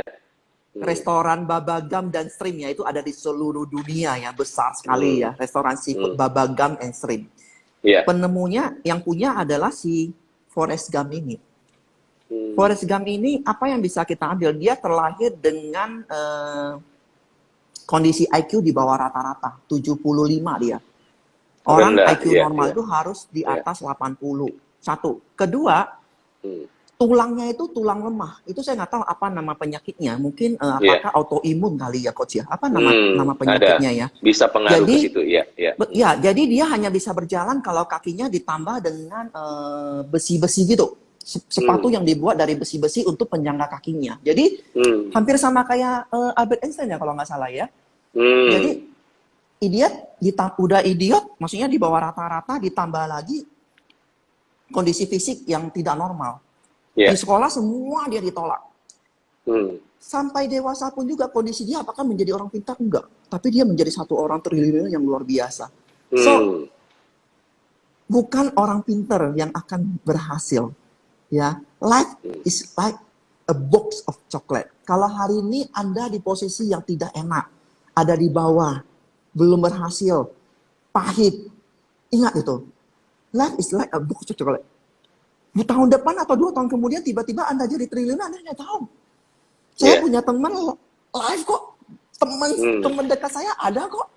Restoran Baba Gump dan Shrimp ya itu ada di seluruh dunia ya, besar sekali ya, restoran seafood Baba Gump and Shrimp. Yeah. Penemunya yang punya adalah si Forrest Gump ini. Forrest Gump ini apa yang bisa kita ambil? Dia terlahir dengan kondisi IQ di bawah rata-rata, 75 dia. Orang IQ normal itu harus di atas 80. Satu. Kedua, tulangnya itu tulang lemah. Itu saya nggak tahu apa nama penyakitnya. Mungkin apakah autoimun kali ya, Coach ya? Apa nama penyakitnya ya? Bisa pengaruh ke situ, ya. Ya, jadi dia hanya bisa berjalan kalau kakinya ditambah dengan besi-besi gitu. sepatu yang dibuat dari besi-besi untuk penyangga kakinya. Jadi hampir sama kayak Albert Einstein ya kalau nggak salah ya. Jadi udah idiot, maksudnya di bawah rata-rata, ditambah lagi kondisi fisik yang tidak normal. Di sekolah semua dia ditolak. Sampai dewasa pun juga kondisi dia apakah menjadi orang pintar? Enggak. Tapi dia menjadi satu orang triliuner yang luar biasa. So, bukan orang pintar yang akan berhasil. Ya, life is like a box of chocolate. Kalau hari ini Anda di posisi yang tidak enak, ada di bawah, belum berhasil, pahit, ingat itu. Life is like a box of chocolate. Di tahun depan atau 2 tahun kemudian tiba-tiba Anda jadi triliuner, Anda nggak tahu. Saya punya teman live kok, teman dekat saya ada kok.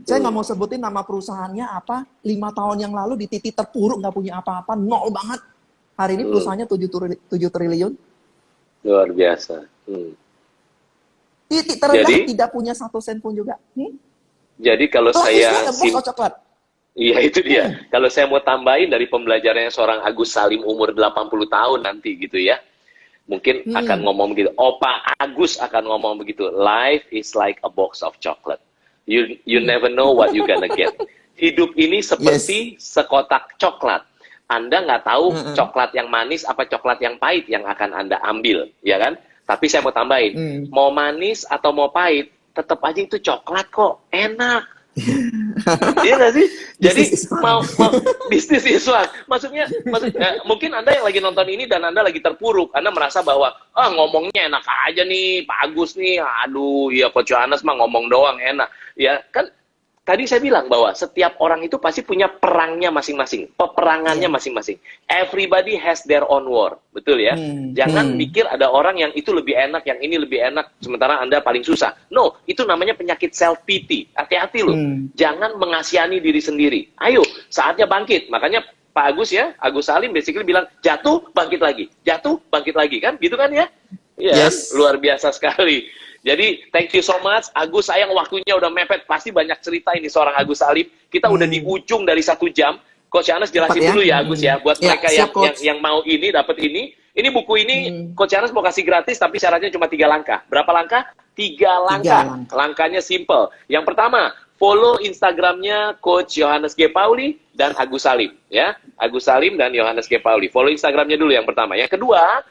Saya nggak mau sebutin nama perusahaannya apa. 5 tahun yang lalu di titik terpuruk, nggak punya apa-apa, nol banget. Hari ini perusahaannya 7 triliun. Luar biasa. Titik terendah tidak punya 1 sen pun juga. Jadi kalau saya coklat. Iya itu dia. Kalau saya mau tambahin dari pembelajarannya seorang Agus Salim umur 80 tahun nanti gitu ya. Mungkin akan ngomong begitu. Opa Agus akan ngomong begitu. Life is like a box of chocolate. You never know what you gonna get. Hidup ini seperti sekotak coklat. Anda nggak tahu coklat yang manis apa coklat yang pahit yang akan Anda ambil, ya kan? Tapi saya mau tambahin, mau manis atau mau pahit, tetap aja itu coklat kok, enak. Iya nggak sih? Jadi mau bisnis is fun. Maksudnya mungkin Anda yang lagi nonton ini dan Anda lagi terpuruk, Anda merasa bahwa ngomongnya enak aja nih, Pak Agus nih, aduh, ya Coach Yohanes mah ngomong doang enak, ya kan? Tadi saya bilang bahwa setiap orang itu pasti punya perangnya masing-masing, peperangannya masing-masing. Everybody has their own war, betul ya? Jangan mikir ada orang yang itu lebih enak, yang ini lebih enak, sementara Anda paling susah. No, itu namanya penyakit self-pity. Hati-hati loh, jangan mengasihani diri sendiri. Ayo, saatnya bangkit. Makanya Pak Agus ya, Agus Salim basically bilang, jatuh, bangkit lagi. Jatuh, bangkit lagi, kan? Gitu kan ya? Ya, luar biasa sekali. Jadi, thank you so much. Agus, sayang waktunya udah mepet. Pasti banyak cerita ini seorang Agus Salim. Kita udah di ujung dari 1 jam. Coach Yohanes jelasin dulu ya, Agus ya. Buat mereka yang mau ini, dapat ini. Ini buku ini, Coach Yohanes mau kasih gratis, tapi syaratnya cuma 3 langkah. Berapa langkah? 3 langkah. Langkahnya simple. Yang pertama, follow Instagramnya Coach Yohanes G. Pauli dan Agus Salim. Ya, Agus Salim dan Yohanes G. Pauli. Follow Instagramnya dulu yang pertama. Yang kedua,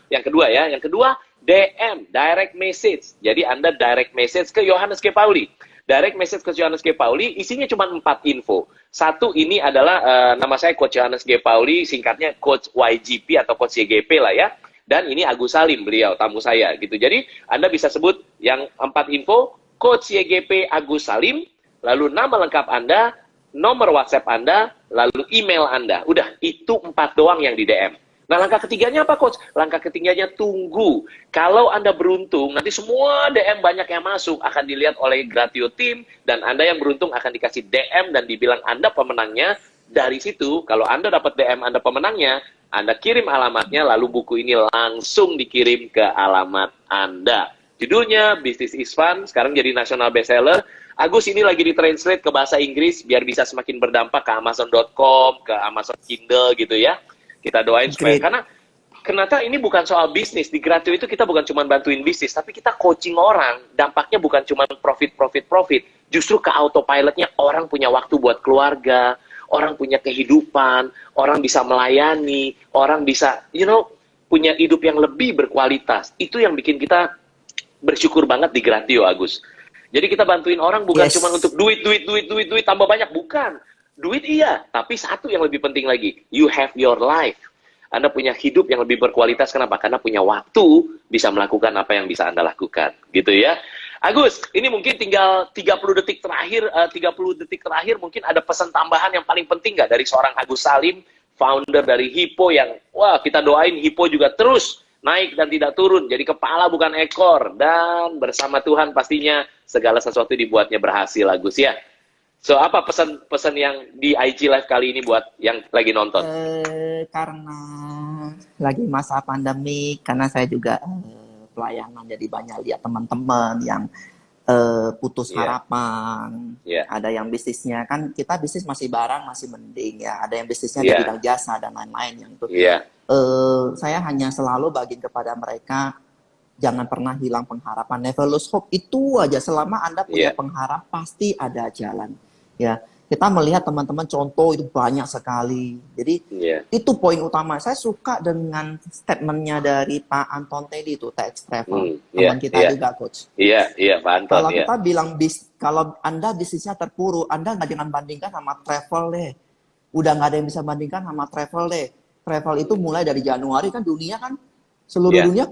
DM, direct message. Jadi Anda direct message ke Yohanes G. Pauli. Direct message ke Yohanes G. Pauli, isinya cuma 4 info. 1, ini adalah nama saya Coach Yohanes G. Pauli, singkatnya Coach YGP atau Coach YGP lah ya. Dan ini Agus Salim, beliau, tamu saya gitu. Jadi Anda bisa sebut yang 4 info, Coach YGP Agus Salim, lalu nama lengkap Anda, nomor WhatsApp Anda, lalu email Anda. Udah, itu 4 doang yang di DM. Nah, langkah ketiganya apa, Coach? Langkah ketiganya tunggu. Kalau Anda beruntung, nanti semua DM banyak yang masuk akan dilihat oleh Gratio Team, dan Anda yang beruntung akan dikasih DM dan dibilang Anda pemenangnya. Dari situ, kalau Anda dapat DM Anda pemenangnya, Anda kirim alamatnya, lalu buku ini langsung dikirim ke alamat Anda. Judulnya Business is Fun, sekarang jadi national bestseller. Agus ini lagi ditranslate ke bahasa Inggris, biar bisa semakin berdampak ke Amazon.com, ke Amazon Kindle gitu ya. Kita doain supaya, karena kenapa ini bukan soal bisnis. Di Gratio itu kita bukan cuma bantuin bisnis, tapi kita coaching orang. Dampaknya bukan cuma profit. Justru ke autopilotnya orang punya waktu buat keluarga, orang punya kehidupan, orang bisa melayani, orang bisa, punya hidup yang lebih berkualitas. Itu yang bikin kita bersyukur banget di Gratio, Agus. Jadi kita bantuin orang bukan cuma untuk duit, tambah banyak. Bukan. Duit iya, tapi satu yang lebih penting lagi, you have your life. Anda punya hidup yang lebih berkualitas, kenapa? Karena punya waktu, bisa melakukan apa yang bisa Anda lakukan, gitu ya. Agus, ini mungkin tinggal 30 detik terakhir, mungkin ada pesan tambahan yang paling penting nggak dari seorang Agus Salim, founder dari Hippo yang, kita doain Hippo juga terus naik dan tidak turun, jadi kepala bukan ekor, dan bersama Tuhan pastinya segala sesuatu dibuatnya berhasil, Agus ya. So, apa pesan-pesan yang di IG Live kali ini buat yang lagi nonton? Karena lagi masa pandemi, karena saya juga pelayanan, jadi banyak lihat teman-teman yang putus harapan, ada yang bisnisnya kan kita bisnis masih barang masih mending ya, ada yang bisnisnya di bidang jasa dan lain-lain yang itu. Saya hanya selalu bagi kepada mereka jangan pernah hilang pengharapan, never lose hope, itu aja. Selama Anda punya pengharap pasti ada jalan ya. Kita melihat teman-teman contoh itu banyak sekali. Jadi itu poin utama. Saya suka dengan statementnya dari Pak Anton Teddy itu, TX Travel. Teman kita juga, Coach. Iya, Pak Anton. Kalau kita bilang, kalau Anda bisnisnya terpuruk, Anda nggak jangan bandingkan sama travel deh. Udah nggak ada yang bisa bandingkan sama travel deh. Travel itu mulai dari Januari kan dunia kan, seluruh dunia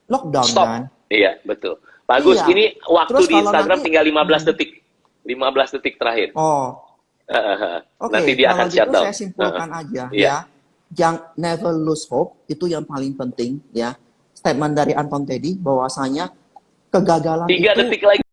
lockdown. Stop. Kan. Iya, betul. Bagus, ini waktu terus di Instagram nanti, tinggal 15 detik. 15 detik terakhir. Nanti dia akan shutdown. Saya simpulkan aja ya. Never lose hope, itu yang paling penting ya. Statement dari Anton Teddy bahwasanya kegagalan 3 detik lagi.